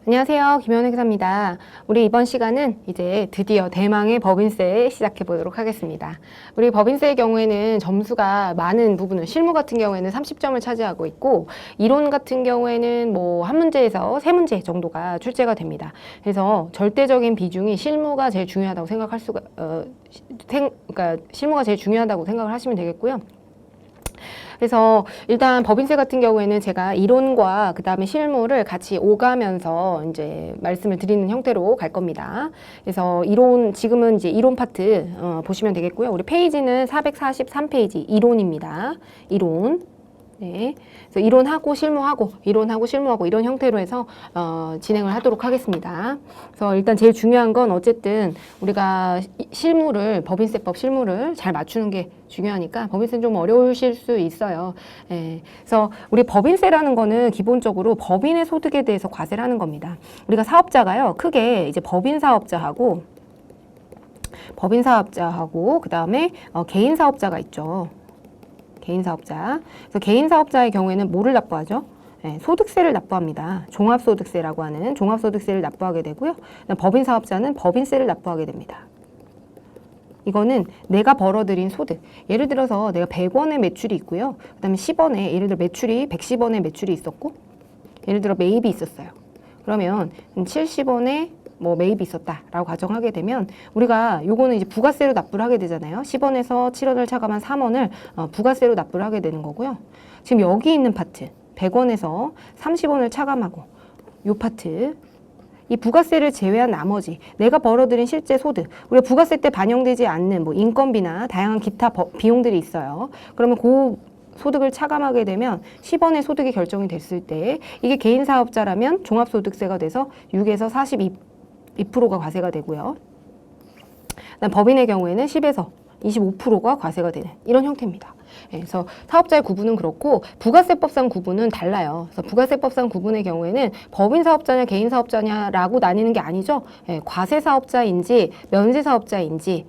안녕하세요. 김현우 기자입니다. 우리 이번 시간은 이제 드디어 대망의 법인세 시작해 보도록 하겠습니다. 우리 법인세의 경우에는 점수가 많은 부분을, 실무 같은 경우에는 30점을 차지하고 있고, 이론 같은 경우에는 뭐 한 문제에서 세 문제 정도가 출제가 됩니다. 그래서 절대적인 비중이 실무가 제일 중요하다고 생각할 수가, 그러니까 실무가 제일 중요하다고 생각을 하시면 되겠고요. 그래서 일단 법인세 같은 경우에는 제가 이론과 그 다음에 실무를 같이 오가면서 이제 말씀을 드리는 형태로 갈 겁니다. 그래서 이론, 지금은 이제 이론 파트 보시면 되겠고요. 우리 페이지는 443페이지 이론입니다. 이론. 네. 그래서 이론하고 실무하고 이론하고 실무하고 이런 형태로 해서 진행을 하도록 하겠습니다. 그래서 일단 제일 중요한 건 어쨌든 우리가 실무를, 법인세법 실무를 잘 맞추는 게 중요하니까 법인세는 좀 어려우실 수 있어요. 예. 그래서 우리 법인세라는 거는 기본적으로 법인의 소득에 대해서 과세를 하는 겁니다. 우리가 사업자가요, 크게 이제 법인 사업자하고 그 다음에 개인 사업자가 있죠. 개인 사업자. 그래서 개인 사업자의 경우에는 뭐를 납부하죠? 네, 소득세를 납부합니다. 종합소득세라고 하는 종합소득세를 납부하게 되고요. 법인 사업자는 법인세를 납부하게 됩니다. 이거는 내가 벌어들인 소득. 예를 들어서 내가 100원의 매출이 있고요. 그 다음에 10원에, 예를 들어 매출이 110원의 매출이 있었고, 예를 들어 매입이 있었어요. 그러면 70원에 뭐 매입이 있었다라고 가정하게 되면 우리가 요거는 이제 부가세로 납부를 하게 되잖아요. 10원에서 7원을 차감한 3원을 부가세로 납부를 하게 되는 거고요. 지금 여기 있는 파트 100원에서 30원을 차감하고 요 파트, 이 부가세를 제외한 나머지 내가 벌어들인 실제 소득, 우리가 부가세 때 반영되지 않는 뭐 인건비나 다양한 기타 비용들이 있어요. 그러면 그 소득을 차감하게 되면 10원의 소득이 결정이 됐을 때 이게 개인 사업자라면 종합소득세가 돼서 6에서 42%가 과세가 되고요. 법인의 경우에는 10에서 25%가 과세가 되는 이런 형태입니다. 그래서 사업자의 구분은 그렇고 부가세법상 구분은 달라요. 그래서 부가세법상 구분의 경우에는 법인 사업자냐 개인 사업자냐라고 나뉘는 게 아니죠. 과세 사업자인지 면세 사업자인지,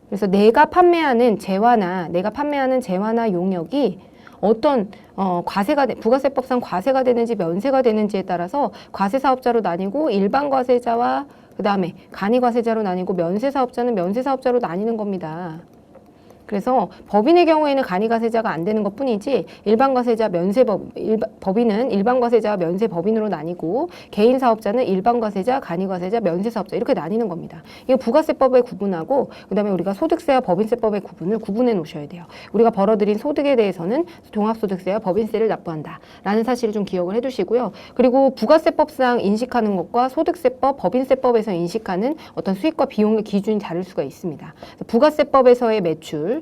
그래서 내가 판매하는 재화나 용역이 어떤 부가세법상 과세가 되는지 면세가 되는지에 따라서 과세 사업자로 나뉘고 일반 과세자와 그 다음에 간이 과세자로 나뉘고 면세 사업자는 면세 사업자로 나뉘는 겁니다. 그래서 법인의 경우에는 간이과세자가 안 되는 것 뿐이지 일반 과세자 법인은 일반 과세자와 면세 법인으로 나뉘고 개인 사업자는 일반 과세자, 간이과세자, 면세 사업자 이렇게 나뉘는 겁니다. 이거 부가세법에 구분하고 그다음에 우리가 소득세와 법인세법의 구분을 구분해 놓으셔야 돼요. 우리가 벌어들인 소득에 대해서는 종합소득세와 법인세를 납부한다라는 사실을 좀 기억을 해두시고요. 그리고 부가세법상 인식하는 것과 소득세법, 법인세법에서 인식하는 어떤 수익과 비용의 기준이 다를 수가 있습니다. 부가세법에서의 매출,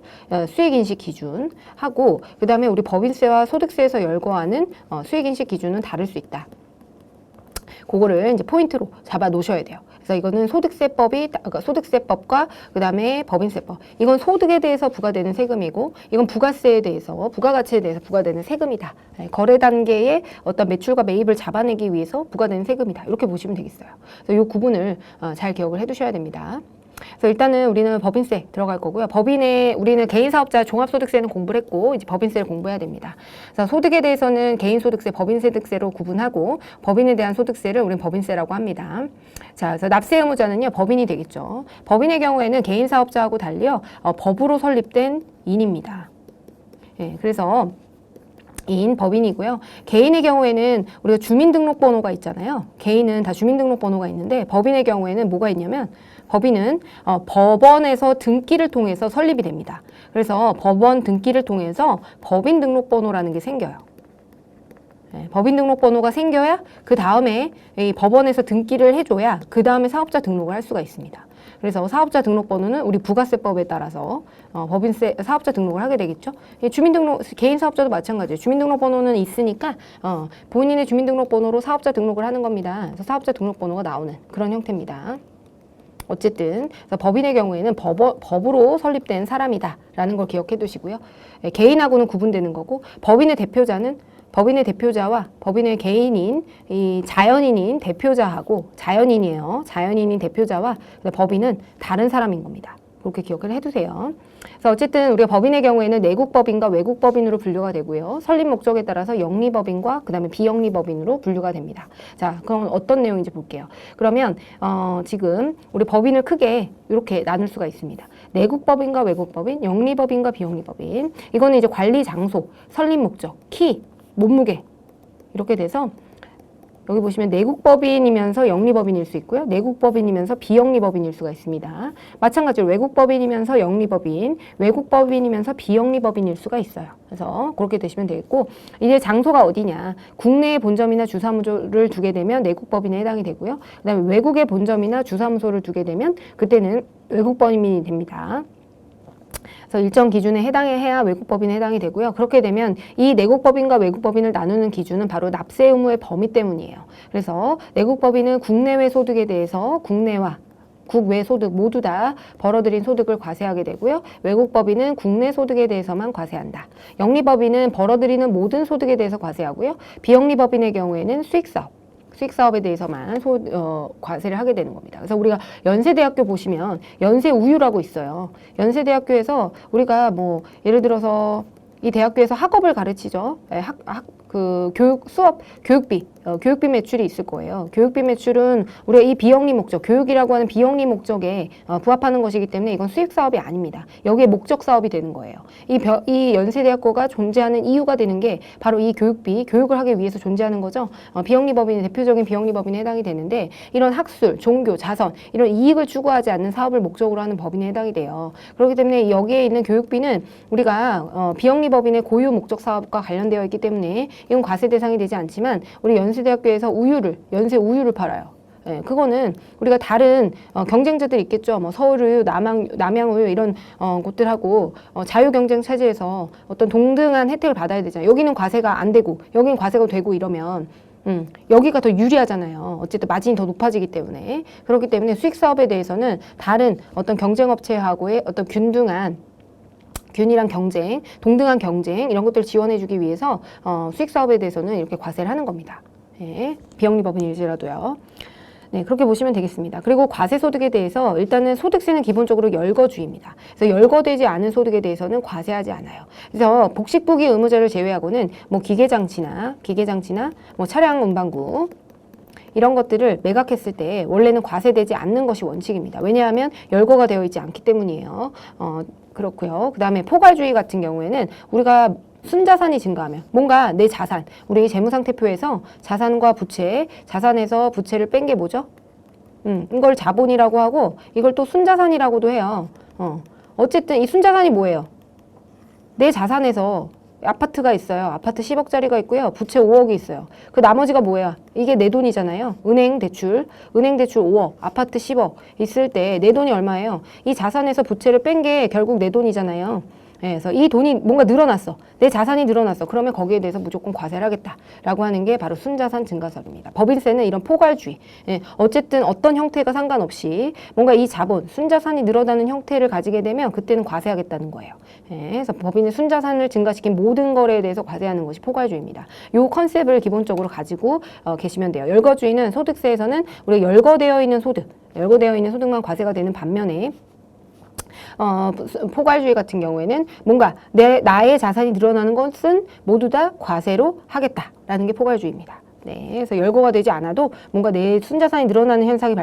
수익인식 기준 하고 그 다음에 우리 법인세와 소득세에서 열거하는 수익인식 기준은 다를 수 있다. 그거를 이제 포인트로 잡아 놓으셔야 돼요. 그래서 이거는 소득세법과 그 다음에 법인세법. 이건 소득에 대해서 부과되는 세금이고 이건 부가세에 대해서, 부가가치에 대해서 부과되는 세금이다. 거래 단계의 어떤 매출과 매입을 잡아내기 위해서 부과되는 세금이다. 이렇게 보시면 되겠어요. 그래서 이 구분을 잘 기억을 해두셔야 됩니다. 그래서 일단은 우리는 법인세 들어갈 거고요. 우리는 개인 사업자 종합소득세는 공부를 했고 이제 법인세를 공부해야 됩니다. 그래서 소득에 대해서는 개인소득세, 법인소득세로 구분하고 법인에 대한 소득세를 우리는 법인세라고 합니다. 자, 그래서 납세 의무자는요 법인이 되겠죠. 법인의 경우에는 개인 사업자하고 달리요 법으로 설립된 인입니다. 그래서 법인이고요. 개인의 경우에는 우리가 주민등록번호가 있잖아요. 개인은 다 주민등록번호가 있는데 법인의 경우에는 뭐가 있냐면 법인은 법원에서 등기를 통해서 설립이 됩니다. 그래서 법원 등기를 통해서 법인등록번호라는 게 생겨요. 법인등록번호가 생겨야 그 다음에 이 법원에서 등기를 해줘야 그 다음에 사업자 등록을 할 수가 있습니다. 그래서 사업자 등록번호는 우리 부가세법에 따라서 사업자 등록을 하게 되겠죠. 개인 사업자도 마찬가지예요. 주민등록번호는 있으니까 본인의 주민등록번호로 사업자 등록을 하는 겁니다. 그래서 사업자 등록번호가 나오는 그런 형태입니다. 어쨌든 법인의 경우에는 법으로 설립된 사람이다라는 걸 기억해 두시고요. 개인하고는 구분되는 거고 법인의 대표자와 법인의 개인인 이 자연인인 대표자하고 자연인인 대표자와 법인은 다른 사람인 겁니다. 그렇게 기억을 해두세요. 그래서 어쨌든 우리가 법인의 경우에는 내국법인과 외국법인으로 분류가 되고요. 설립 목적에 따라서 영리법인과 그 다음에 비영리법인으로 분류가 됩니다. 자, 그럼 어떤 내용인지 볼게요. 그러면 지금 우리 법인을 크게 이렇게 나눌 수가 있습니다. 내국법인과 외국법인, 영리법인과 비영리법인. 이거는 이제 관리 장소, 설립 목적, 키, 몸무게 이렇게 돼서 여기 보시면 내국법인이면서 영리법인일 수 있고요. 내국법인이면서 비영리법인일 수가 있습니다. 마찬가지로 외국법인이면서 영리법인, 외국법인이면서 비영리법인일 수가 있어요. 그래서 그렇게 되시면 되겠고, 이제 장소가 어디냐. 국내에 본점이나 주사무소를 두게 되면 내국법인에 해당이 되고요. 그 다음에 외국에 본점이나 주사무소를 두게 되면 그때는 외국법인이 됩니다. 그래서 일정 기준에 해당해야 외국법인에 해당이 되고요. 그렇게 되면 이 내국법인과 외국법인을 나누는 기준은 바로 납세 의무의 범위 때문이에요. 그래서 내국법인은 국내외 소득에 대해서 국내와 국외 소득 모두 다 벌어들인 소득을 과세하게 되고요. 외국법인은 국내 소득에 대해서만 과세한다. 영리법인은 벌어들이는 모든 소득에 대해서 과세하고요. 비영리법인의 경우에는 수익사업에 대해서만 과세를 하게 되는 겁니다. 그래서 우리가 연세대학교 보시면 연세우유라고 있어요. 연세대학교에서 우리가 뭐 예를 들어서 이 대학교에서 학업을 가르치죠. 교육비 매출이 있을 거예요. 교육비 매출은 우리가 이 비영리 목적, 교육이라고 하는 비영리 목적에 부합하는 것이기 때문에 이건 수익 사업이 아닙니다. 여기에 목적 사업이 되는 거예요. 이 연세대학교가 존재하는 이유가 되는 게 바로 이 교육을 하기 위해서 존재하는 거죠. 비영리 법인이 대표적인 비영리 법인에 해당이 되는데 이런 학술, 종교, 자선 이런 이익을 추구하지 않는 사업을 목적으로 하는 법인에 해당이 돼요. 그렇기 때문에 여기에 있는 교육비는 우리가 비영리 법인의 고유 목적 사업과 관련되어 있기 때문에 이건 과세 대상이 되지 않지만 우리 연세대학교에서 연세 우유를 팔아요. 예, 그거는 우리가 다른 경쟁자들이 있겠죠. 뭐 서울우유, 남양우유 이런 곳들하고 자유 경쟁 체제에서 어떤 동등한 혜택을 받아야 되잖아요. 여기는 과세가 안 되고 여기는 과세가 되고 이러면 여기가 더 유리하잖아요. 어쨌든 마진이 더 높아지기 때문에. 그렇기 때문에 수익 사업에 대해서는 다른 어떤 경쟁업체하고의 어떤 균이랑 경쟁, 동등한 경쟁 이런 것들을 지원해주기 위해서 수익 사업에 대해서는 이렇게 과세를 하는 겁니다. 네, 비영리법인일지라도요. 네, 그렇게 보시면 되겠습니다. 그리고 과세소득에 대해서 일단은 소득세는 기본적으로 열거주입니다. 그래서 열거되지 않은 소득에 대해서는 과세하지 않아요. 그래서 복식부기 의무자를 제외하고는 뭐 기계장치나 뭐 차량 운반구 이런 것들을 매각했을 때 원래는 과세되지 않는 것이 원칙입니다. 왜냐하면 열거가 되어 있지 않기 때문이에요. 그렇고요. 그 다음에 포괄주의 같은 경우에는 우리가 순자산이 증가하면 뭔가 내 자산, 우리 재무상태표에서 자산과 부채, 자산에서 부채를 뺀 게 뭐죠? 이걸 자본이라고 하고 이걸 또 순자산이라고도 해요. 어쨌든 이 순자산이 뭐예요? 내 자산에서 아파트가 있어요. 아파트 10억짜리가 있고요. 부채 5억이 있어요. 그 나머지가 뭐야? 이게 내 돈이잖아요. 은행 대출 5억, 아파트 10억 있을 때 내 돈이 얼마예요? 이 자산에서 부채를 뺀 게 결국 내 돈이잖아요. 그래서 이 돈이 뭔가 늘어났어. 내 자산이 늘어났어. 그러면 거기에 대해서 무조건 과세를 하겠다라고 하는 게 바로 순자산 증가설입니다. 법인세는 이런 포괄주의. 어쨌든 어떤 형태가 상관없이 뭔가 이 자본, 순자산이 늘어나는 형태를 가지게 되면 그때는 과세하겠다는 거예요. 그래서 법인의 순자산을 증가시킨 모든 거래에 대해서 과세하는 것이 포괄주의입니다. 이 컨셉을 기본적으로 가지고 계시면 돼요. 열거주의는 소득세에서는 우리가 열거되어 있는 소득만 과세가 되는 반면에 포괄주의 같은 경우에는 뭔가 나의 자산이 늘어나는 것은 모두 다 과세로 하겠다라는 게 포괄주의입니다. 네, 그래서 열거가 되지 않아도 뭔가 내 순자산이 늘어나는 현상이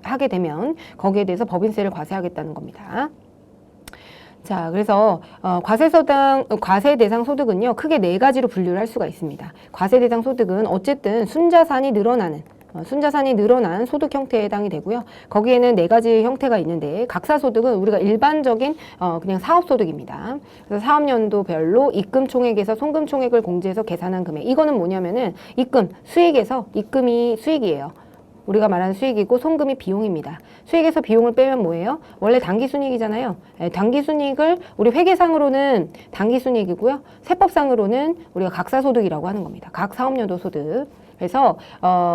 하게 되면 거기에 대해서 법인세를 과세하겠다는 겁니다. 자, 그래서 과세 대상 소득은요 크게 4가지로 분류를 할 수가 있습니다. 과세 대상 소득은 어쨌든 순자산이 늘어난 소득 형태에 해당이 되고요. 거기에는 4가지 형태가 있는데 각사소득은 우리가 일반적인 그냥 사업소득입니다. 그래서 사업연도별로 입금 총액에서 송금 총액을 공제해서 계산한 금액. 이거는 뭐냐면은 입금이 수익이에요. 우리가 말하는 수익이고 송금이 비용입니다. 수익에서 비용을 빼면 뭐예요? 원래 당기순이익이잖아요. 당기순이익을 우리 회계상으로는 당기순이익이고요. 세법상으로는 우리가 각사소득이라고 하는 겁니다. 각 사업연도 소득. 그래서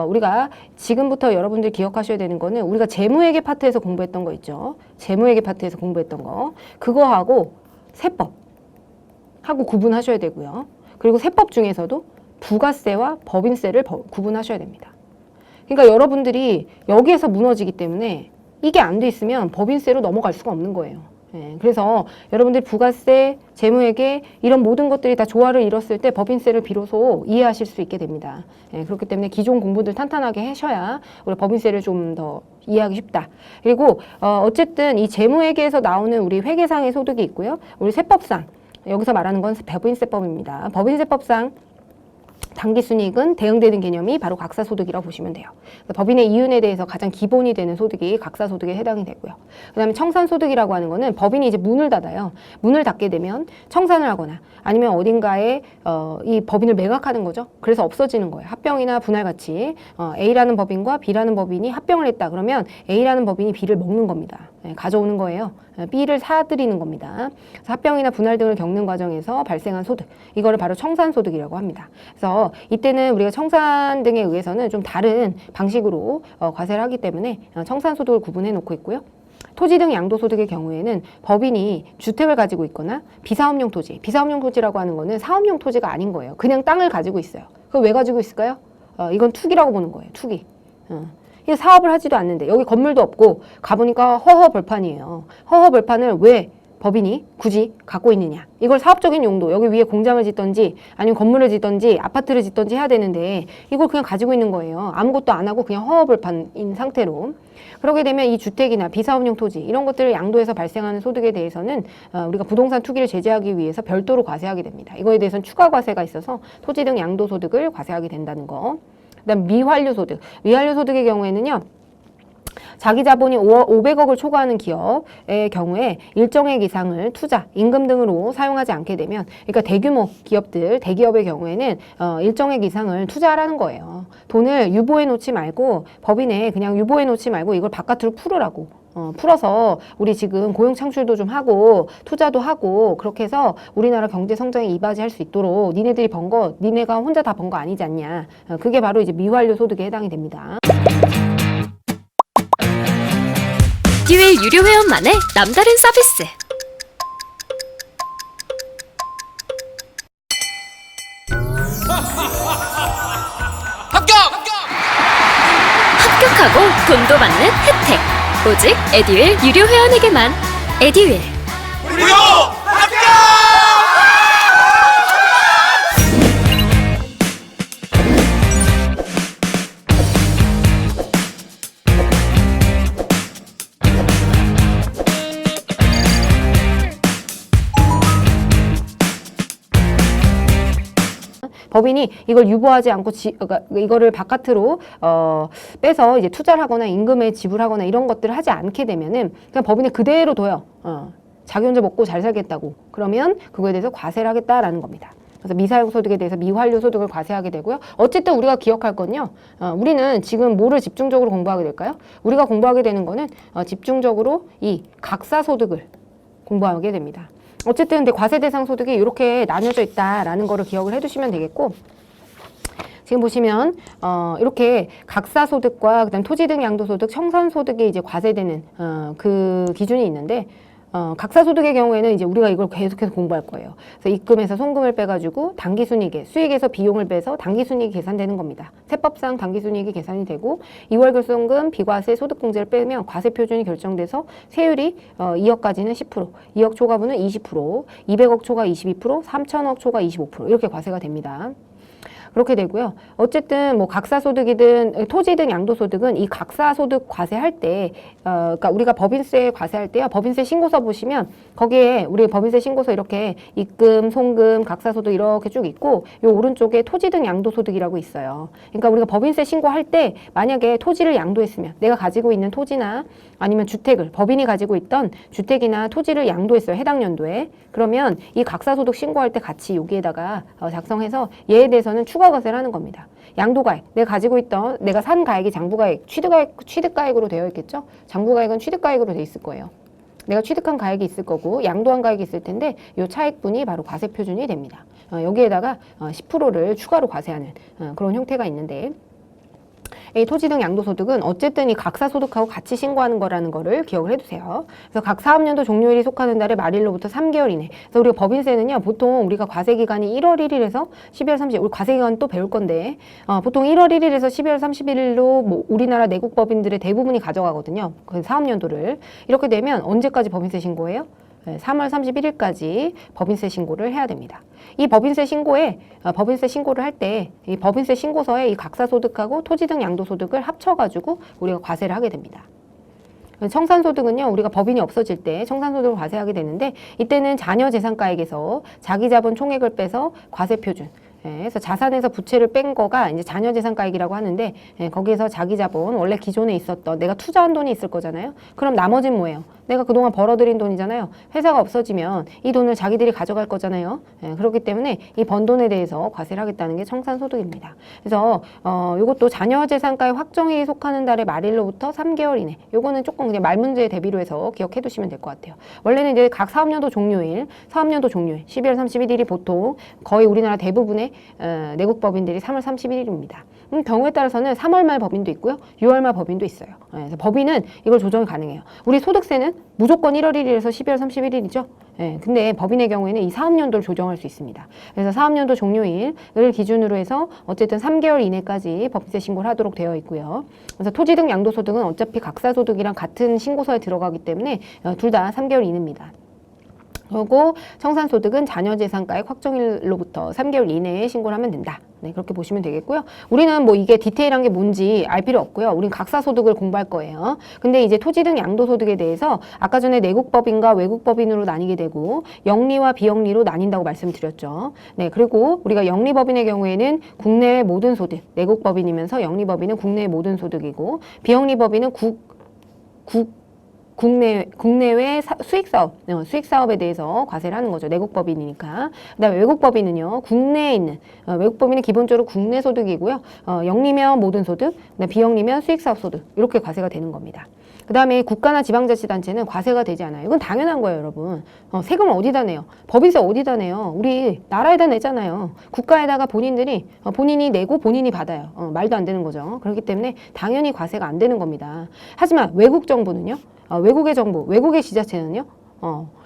우리가 지금부터 여러분들 기억하셔야 되는 거는 우리가 재무회계 파트에서 공부했던 거 있죠. 재무회계 파트에서 공부했던 거. 그거하고 세법하고 구분하셔야 되고요. 그리고 세법 중에서도 부가세와 법인세를 구분하셔야 됩니다. 그러니까 여러분들이 여기에서 무너지기 때문에 이게 안 돼 있으면 법인세로 넘어갈 수가 없는 거예요. 예, 그래서 여러분들이 부가세, 재무회계 이런 모든 것들이 다 조화를 이뤘을 때 법인세를 비로소 이해하실 수 있게 됩니다. 예, 그렇기 때문에 기존 공부들 탄탄하게 하셔야 우리 법인세를 좀 더 이해하기 쉽다. 그리고 어쨌든 이 재무회계에서 나오는 우리 회계상의 소득이 있고요. 우리 세법상 여기서 말하는 건 법인세법입니다. 법인세법상 당기순이익은 대응되는 개념이 바로 각사소득이라고 보시면 돼요. 법인의 이윤에 대해서 가장 기본이 되는 소득이 각사소득에 해당이 되고요. 그 다음에 청산소득이라고 하는 거는 법인이 이제 문을 닫아요. 문을 닫게 되면 청산을 하거나 아니면 어딘가에 이 법인을 매각하는 거죠. 그래서 없어지는 거예요. 합병이나 분할 같이 A라는 법인과 B라는 법인이 합병을 했다. 그러면 A라는 법인이 B를 먹는 겁니다. 네, 가져오는 거예요. B를 사들이는 겁니다. 그래서 합병이나 분할 등을 겪는 과정에서 발생한 소득, 이거를 바로 청산소득이라고 합니다. 그래서 이때는 우리가 청산 등에 의해서는 좀 다른 방식으로 과세를 하기 때문에 청산소득을 구분해 놓고 있고요. 토지 등 양도소득의 경우에는 법인이 주택을 가지고 있거나 비사업용 토지, 비사업용 토지라고 하는 거는 사업용 토지가 아닌 거예요. 그냥 땅을 가지고 있어요. 그걸 왜 가지고 있을까요? 이건 투기라고 보는 거예요. 투기. 이게 사업을 하지도 않는데 여기 건물도 없고 가보니까 허허벌판이에요. 허허벌판을 왜 법인이 굳이 갖고 있느냐. 이걸 사업적인 용도, 여기 위에 공장을 짓던지 아니면 건물을 짓던지 아파트를 짓던지 해야 되는데 이걸 그냥 가지고 있는 거예요. 아무것도 안 하고 그냥 허허벌판인 상태로. 그러게 되면 이 주택이나 비사업용 토지 이런 것들을 양도해서 발생하는 소득에 대해서는 우리가 부동산 투기를 제재하기 위해서 별도로 과세하게 됩니다. 이거에 대해서는 추가 과세가 있어서 토지 등 양도소득을 과세하게 된다는 거. 그다음 미환류 소득. 미환류 소득의 경우에는요. 자기 자본이 500억을 초과하는 기업의 경우에 일정액 이상을 투자, 임금 등으로 사용하지 않게 되면, 그러니까 대규모 기업들, 대기업의 경우에는 일정액 이상을 투자하라는 거예요. 돈을 유보해 놓지 말고, 법인에 그냥 유보해 놓지 말고 이걸 바깥으로 풀으라고. 풀어서 우리 지금 고용 창출도 좀 하고 투자도 하고 그렇게 해서 우리나라 경제 성장에 이바지할 수 있도록 니네들이 번 거, 니네가 혼자 다 번 거 아니지 않냐. 그게 바로 이제 미환류 소득에 해당이 됩니다. 에듀윌 유료 회원만의 남다른 서비스. 합격하고 돈도 받는 혜택. 오직 에듀윌 유료 회원에게만. 에듀윌 무료 합격! 법인이 이걸 유보하지 않고 그러니까 이거를 바깥으로 빼서 이제 투자를 하거나 임금에 지불하거나 이런 것들을 하지 않게 되면은 그냥 법인에 그대로 둬요. 자기 혼자 먹고 잘 살겠다고. 그러면 그거에 대해서 과세를 하겠다라는 겁니다. 그래서 미사용 소득에 대해서 미환류 소득을 과세하게 되고요. 어쨌든 우리가 기억할 건요. 우리는 지금 뭐를 집중적으로 공부하게 될까요? 우리가 공부하게 되는 거는 집중적으로 이 각사 소득을 공부하게 됩니다. 어쨌든 근데 과세 대상 소득이 이렇게 나뉘어져 있다라는 거를 기억을 해두시면 되겠고, 지금 보시면 이렇게 각사 소득과 그다음 토지 등 양도 소득, 청산 소득이 이제 과세되는 그 기준이 있는데, 각사 소득의 경우에는 이제 우리가 이걸 계속해서 공부할 거예요. 그래서 입금에서 송금을 빼가지고 당기순이익에, 수익에서 비용을 빼서 당기순이익이 계산되는 겁니다. 세법상 당기순이익이 계산이 되고 2월 결손금, 비과세, 소득공제를 빼면 과세 표준이 결정돼서 세율이 2억까지는 10%, 2억 초과분은 20%, 200억 초과 22%, 3천억 초과 25% 이렇게 과세가 됩니다. 그렇게 되고요. 어쨌든 뭐 각사소득이든 토지 등 양도소득은 이 각사소득 과세할 때, 그러니까 우리가 법인세 과세할 때요. 법인세 신고서 보시면 거기에 우리 법인세 신고서 이렇게 입금, 송금, 각사소득 이렇게 쭉 있고 요 오른쪽에 토지 등 양도소득이라고 있어요. 그러니까 우리가 법인세 신고할 때 만약에 토지를 양도했으면 내가 가지고 있는 토지나 아니면 주택을 법인이 가지고 있던 주택이나 토지를 양도했어요. 해당 연도에. 그러면 이 각사소득 신고할 때 같이 여기에다가 작성해서 얘에 대해서는 추가 과세를 하는 겁니다. 양도가액, 내가 가지고 있던 내가 산 가액이 장부가액, 취득가액으로 되어 있겠죠? 장부가액은 취득가액으로 되어 있을 거예요. 내가 취득한 가액이 있을 거고 양도한 가액이 있을 텐데 이 차액분이 바로 과세 표준이 됩니다. 여기에다가 10%를 추가로 과세하는 그런 형태가 있는데, 이 토지 등 양도소득은 어쨌든 이 각사소득하고 같이 신고하는 거라는 거를 기억을 해두세요. 그래서 각 사업년도 종료일이 속하는 달의 말일로부터 3개월 이내. 그래서 우리가 법인세는요, 보통 우리가 과세기간이 1월 1일에서 12월 30일, 우리 과세기간 또 배울 건데, 보통 1월 1일에서 12월 31일로 뭐 우리나라 내국 법인들의 대부분이 가져가거든요. 그 사업년도를. 이렇게 되면 언제까지 법인세 신고해요? 3월 31일까지 법인세 신고를 해야 됩니다. 이 법인세 신고에 법인세 신고를 할 때 이 법인세 신고서에 이 각사소득하고 토지 등 양도소득을 합쳐가지고 우리가 과세를 하게 됩니다. 청산소득은요, 우리가 법인이 없어질 때 청산소득을 과세하게 되는데 이때는 자녀재산가액에서 자기자본 총액을 빼서 과세표준, 그래서 자산에서 부채를 뺀 거가 이제 자녀재산가액이라고 하는데, 거기에서 자기자본, 원래 기존에 있었던 내가 투자한 돈이 있을 거잖아요. 그럼 나머지는 뭐예요? 내가 그동안 벌어들인 돈이잖아요. 회사가 없어지면 이 돈을 자기들이 가져갈 거잖아요. 그렇기 때문에 이 번 돈에 대해서 과세를 하겠다는 게 청산소득입니다. 그래서 이것도 자녀재산가의 확정일이 속하는 달의 말일로부터 3개월 이내. 요거는 조금 그냥 말문제에 대비로 해서 기억해 두시면 될 것 같아요. 원래는 이제 각 사업년도 종료일, 사업년도 종료일 12월 31일이 보통 거의 우리나라 대부분의 내국 법인들이 3월 31일입니다. 경우에 따라서는 3월 말 법인도 있고요, 6월 말 법인도 있어요. 그래서 법인은 이걸 조정이 가능해요. 우리 소득세는 무조건 1월 1일에서 12월 31일이죠. 근데 법인의 경우에는 이 사업년도를 조정할 수 있습니다. 그래서 사업년도 종료일을 기준으로 해서 어쨌든 3개월 이내까지 법인세 신고를 하도록 되어 있고요. 그래서 토지 등 양도소득은 어차피 각사소득이랑 같은 신고서에 들어가기 때문에 둘 다 3개월 이내입니다. 그리고 청산소득은 자녀재산가액 확정일로부터 3개월 이내에 신고를 하면 된다. 네, 그렇게 보시면 되겠고요. 우리는 뭐 이게 디테일한 게 뭔지 알 필요 없고요. 우린 각사소득을 공부할 거예요. 근데 이제 토지 등 양도소득에 대해서 아까 전에 내국법인과 외국법인으로 나뉘게 되고 영리와 비영리로 나뉜다고 말씀드렸죠. 네, 그리고 우리가 영리법인의 경우에는 국내의 모든 소득, 내국법인이면서 영리법인은 국내의 모든 소득이고, 비영리법인은 국내외 수익사업에 대해서 과세를 하는 거죠. 내국법인이니까. 그다음에 외국법인은요, 국내에 있는, 외국법인은 기본적으로 국내 소득이고요. 영리면 모든 소득, 비영리면 수익사업 소득, 이렇게 과세가 되는 겁니다. 그 다음에 국가나 지방자치단체는 과세가 되지 않아요. 이건 당연한 거예요, 여러분. 세금을 어디다 내요? 법인세 어디다 내요? 우리 나라에다 내잖아요. 국가에다가 본인이 내고 본인이 받아요. 말도 안 되는 거죠. 그렇기 때문에 당연히 과세가 안 되는 겁니다. 하지만 외국 정부는요, 외국의 정부, 외국의 지자체는요,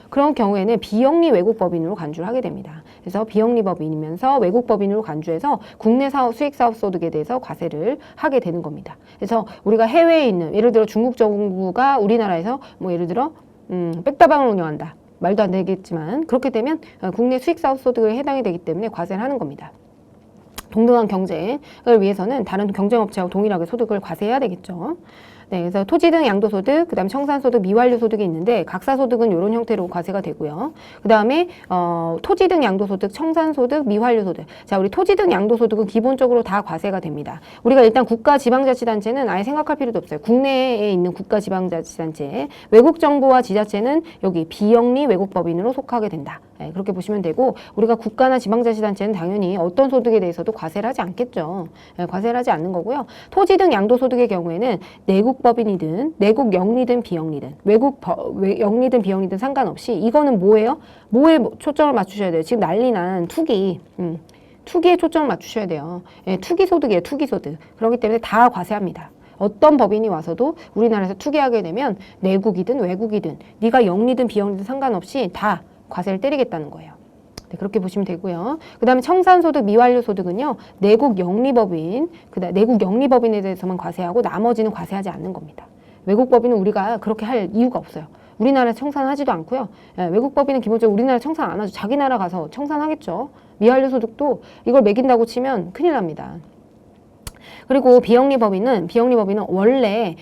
그런 경우에는 비영리 외국법인으로 간주를 하게 됩니다. 그래서 비영리 법인이면서 외국법인으로 간주해서 국내 수익사업 소득에 대해서 과세를 하게 되는 겁니다. 그래서 우리가 해외에 있는, 예를 들어 중국 정부가 우리나라에서 뭐 예를 들어 백다방을 운영한다. 말도 안 되겠지만 그렇게 되면 국내 수익사업 소득에 해당이 되기 때문에 과세를 하는 겁니다. 동등한 경쟁을 위해서는 다른 경쟁업체하고 동일하게 소득을 과세해야 되겠죠. 네, 그래서 토지 등 양도소득, 그 다음 청산소득, 미완료소득이 있는데 각사소득은 이런 형태로 과세가 되고요. 그 다음에 토지 등 양도소득, 청산소득, 미완료소득. 자, 우리 토지 등 양도소득은 기본적으로 다 과세가 됩니다. 우리가 일단 국가지방자치단체는 아예 생각할 필요도 없어요. 국내에 있는 국가지방자치단체, 외국정부와 지자체는 여기 비영리 외국법인으로 속하게 된다. 네, 그렇게 보시면 되고, 우리가 국가나 지방자치단체는 당연히 어떤 소득에 대해서도 과세를 하지 않겠죠. 네, 과세를 하지 않는 거고요. 토지 등 양도소득의 경우에는 내국법인이든 내국 영리든 비영리든 영리든 비영리든 상관없이 이거는 뭐예요? 뭐에 초점을 맞추셔야 돼요? 지금 난리 난 투기에 초점을 맞추셔야 돼요. 예, 투기소득이에요. 투기소득. 그렇기 때문에 다 과세합니다. 어떤 법인이 와서도 우리나라에서 투기하게 되면 내국이든 외국이든 네가 영리든 비영리든 상관없이 다 과세를 때리겠다는 거예요. 네, 그렇게 보시면 되고요. 그 다음에 청산소득, 미완료소득은요, 내국 영리법인에 대해서만 과세하고 나머지는 과세하지 않는 겁니다. 외국법인은 우리가 그렇게 할 이유가 없어요. 우리나라에서 청산하지도 않고요. 외국법인은 기본적으로 우리나라 청산 안 하죠. 자기 나라 가서 청산하겠죠. 미완료소득도 이걸 매긴다고 치면 큰일 납니다. 그리고 비영리법인은 원래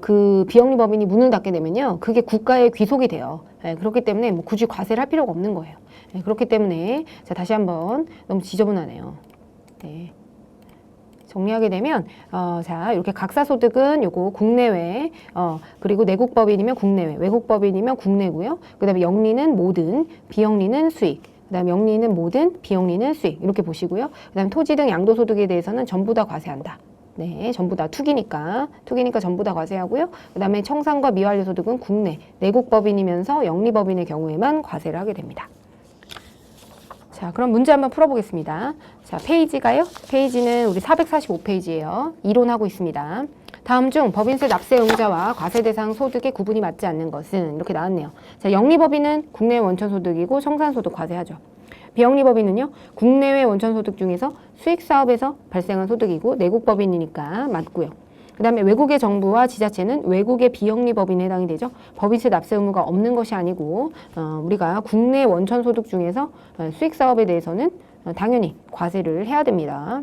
그 비영리법인이 문을 닫게 되면요, 그게 국가에 귀속이 돼요. 그렇기 때문에 뭐 굳이 과세를 할 필요가 없는 거예요. 그렇기 때문에 자, 다시 한번 너무 지저분하네요. 네. 정리하게 되면 자, 이렇게 각사소득은 요거 국내외, 그리고 내국법인이면 국내외, 외국법인이면 국내고요. 그다음에 영리는 모든, 비영리는 수익. 그다음에 영리는 모든, 비영리는 수익. 이렇게 보시고요. 그다음에 토지 등 양도소득에 대해서는 전부 다 과세한다. 네, 전부 다 투기니까 전부 다 과세하고요. 그다음에 청산과 미완료소득은 국내, 내국법인이면서 영리법인의 경우에만 과세를 하게 됩니다. 자, 그럼 문제 한번 풀어보겠습니다. 자, 페이지가요? 페이지는 우리 445페이지예요. 이론하고 있습니다. 다음 중 법인세 납세 의무자와 과세 대상 소득의 구분이 맞지 않는 것은 이렇게 나왔네요. 자, 영리법인은 국내 원천소득이고 청산소득 과세하죠. 비영리법인은요, 국내외 원천소득 중에서 수익사업에서 발생한 소득이고 내국법인이니까 맞고요. 그 다음에 외국의 정부와 지자체는 외국의 비영리법인에 해당이 되죠. 법인세 납세 의무가 없는 것이 아니고 우리가 국내 원천소득 중에서 수익사업에 대해서는 당연히 과세를 해야 됩니다.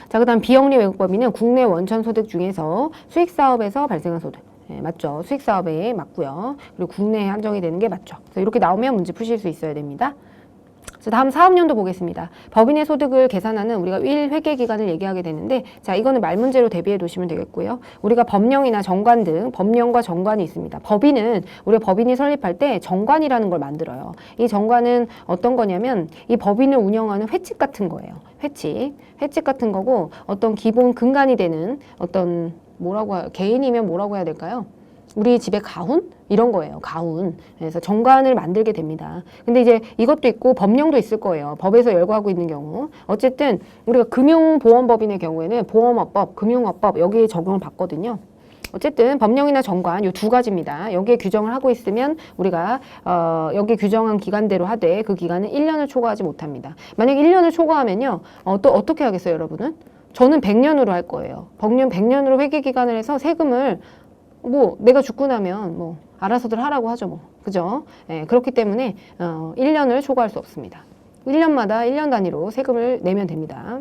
자, 그 다음 비영리 외국법인은 국내 원천소득 중에서 수익사업에서 발생한 소득. 네, 맞죠. 수익사업에 맞고요. 그리고 국내에 한정이 되는 게 맞죠. 그래서 이렇게 나오면 문제 푸실 수 있어야 됩니다. 자, 다음 사업연도 보겠습니다. 법인의 소득을 계산하는 우리가 1회계 기간을 얘기하게 되는데, 자, 이거는 말문제로 대비해 두시면 되겠고요. 우리가 법령이나 정관 등 법령과 정관이 있습니다. 법인은 우리가 법인이 설립할 때 정관이라는 걸 만들어요. 이 정관은 어떤 거냐면 이 법인을 운영하는 회칙 같은 거예요. 회칙 같은 거고 어떤 기본 근간이 되는 어떤 개인이면 뭐라고 해야 될까요? 우리 집에 가훈? 이런 거예요. 가훈. 그래서 정관을 만들게 됩니다. 근데 이제 이것도 있고 법령도 있을 거예요. 법에서 열거하고 있는 경우. 어쨌든 우리가 금융보험법인의 경우에는 보험업법, 금융업법 여기에 적용을 받거든요. 어쨌든 법령이나 정관 이 두 가지입니다. 여기에 규정을 하고 있으면 우리가 여기 규정한 기간대로 하되 그 기간은 1년을 초과하지 못합니다. 만약 1년을 초과하면요. 또 어떻게 하겠어요, 여러분은? 저는 100년으로 할 거예요. 법령 100년으로 회계 기간을 해서 세금을 내가 죽고 나면 알아서들 하라고 하죠, 그죠? 예, 그렇기 때문에 1년을 초과할 수 없습니다. 1년마다 1년 단위로 세금을 내면 됩니다.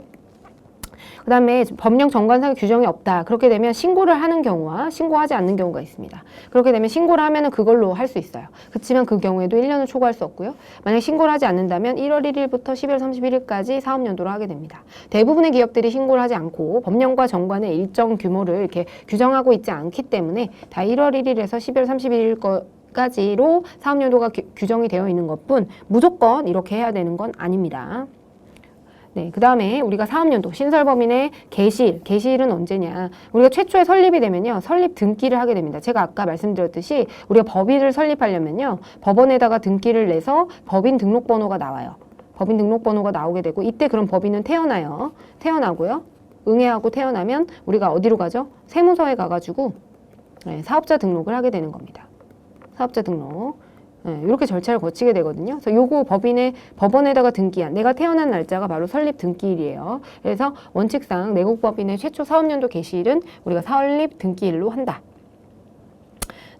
그 다음에 법령 정관상의 규정이 없다. 그렇게 되면 신고를 하는 경우와 신고하지 않는 경우가 있습니다. 그렇게 되면 신고를 하면은 그걸로 할 수 있어요. 그렇지만 그 경우에도 1년을 초과할 수 없고요. 만약 신고를 하지 않는다면 1월 1일부터 12월 31일까지 사업연도로 하게 됩니다. 대부분의 기업들이 신고를 하지 않고 법령과 정관의 일정 규모를 이렇게 규정하고 있지 않기 때문에 다 1월 1일에서 12월 31일 까지로 사업연도가 규정이 되어 있는 것뿐 무조건 이렇게 해야 되는 건 아닙니다. 네, 그 다음에 우리가 사업연도, 신설법인의 개시일은 언제냐. 우리가 최초에 설립이 되면요, 설립 등기를 하게 됩니다. 제가 아까 말씀드렸듯이 우리가 법인을 설립하려면요, 법원에다가 등기를 내서 법인 등록번호가 나와요. 법인 등록번호가 나오게 되고, 이때 그럼 법인은 태어나요. 태어나고요. 응애하고 태어나면 우리가 어디로 가죠? 세무서에 가가지고 사업자 등록을 하게 되는 겁니다. 사업자 등록. 이렇게 절차를 거치게 되거든요. 그래서 요거 법원에다가 등기한 내가 태어난 날짜가 바로 설립 등기일이에요. 그래서 원칙상 내국법인의 최초 사업연도 개시일은 우리가 설립 등기일로 한다.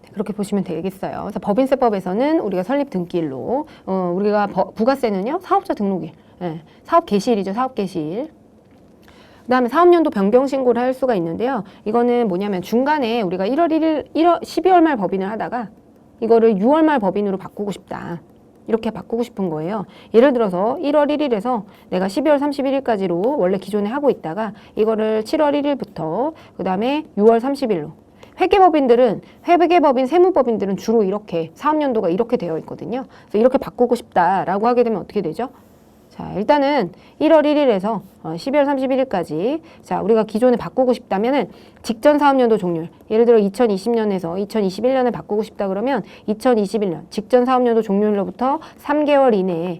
네, 그렇게 보시면 되겠어요. 그래서 법인세법에서는 우리가 설립 등기일로 우리가 부가세는요 사업자 등록일, 사업 개시일이죠. 사업 개시일. 그 다음에 사업연도 변경 신고를 할 수가 있는데요. 이거는 뭐냐면 중간에 우리가 12월 말 법인을 하다가 이거를 6월 말 법인으로 바꾸고 싶다. 이렇게 바꾸고 싶은 거예요. 예를 들어서 1월 1일에서 내가 12월 31일까지로 원래 기존에 하고 있다가 이거를 7월 1일부터 그 다음에 6월 30일로. 회계법인, 세무법인들은 주로 이렇게 사업연도가 이렇게 되어 있거든요. 그래서 이렇게 바꾸고 싶다라고 하게 되면 어떻게 되죠? 자, 일단은 1월 1일에서 12월 31일까지 자, 우리가 기존에 바꾸고 싶다면은 직전 사업연도 종료일. 예를 들어 2020년에서 2021년에 바꾸고 싶다 그러면 2021년 직전 사업연도 종료일로부터 3개월 이내에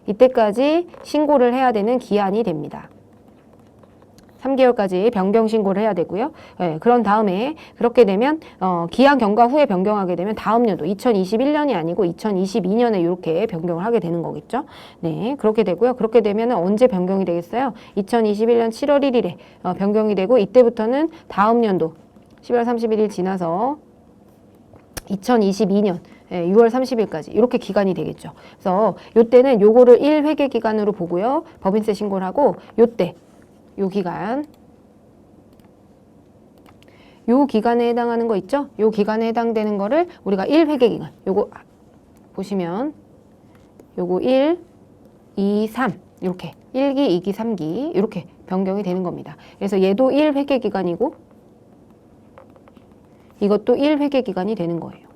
이때까지 신고를 해야 되는 기한이 됩니다. 3개월까지 변경 신고를 해야 되고요. 그런 다음에 그렇게 되면 기한 경과 후에 변경하게 되면 다음 연도 2021년이 아니고 2022년에 이렇게 변경을 하게 되는 거겠죠. 네, 그렇게 되고요. 그렇게 되면 언제 변경이 되겠어요? 2021년 7월 1일에 변경이 되고 이때부터는 다음 연도 12월 31일 지나서 2022년 6월 30일까지 이렇게 기간이 되겠죠. 그래서 요때는 요거를 1회계 기간으로 보고요. 법인세 신고를 하고 요때 요 기간에 해당하는 거 있죠? 요 기간에 해당되는 거를 우리가 1회계 기간. 요거 보시면 요거 1, 2, 3 이렇게 1기, 2기, 3기 이렇게 변경이 되는 겁니다. 그래서 얘도 1회계 기간이고 이것도 1회계 기간이 되는 거예요.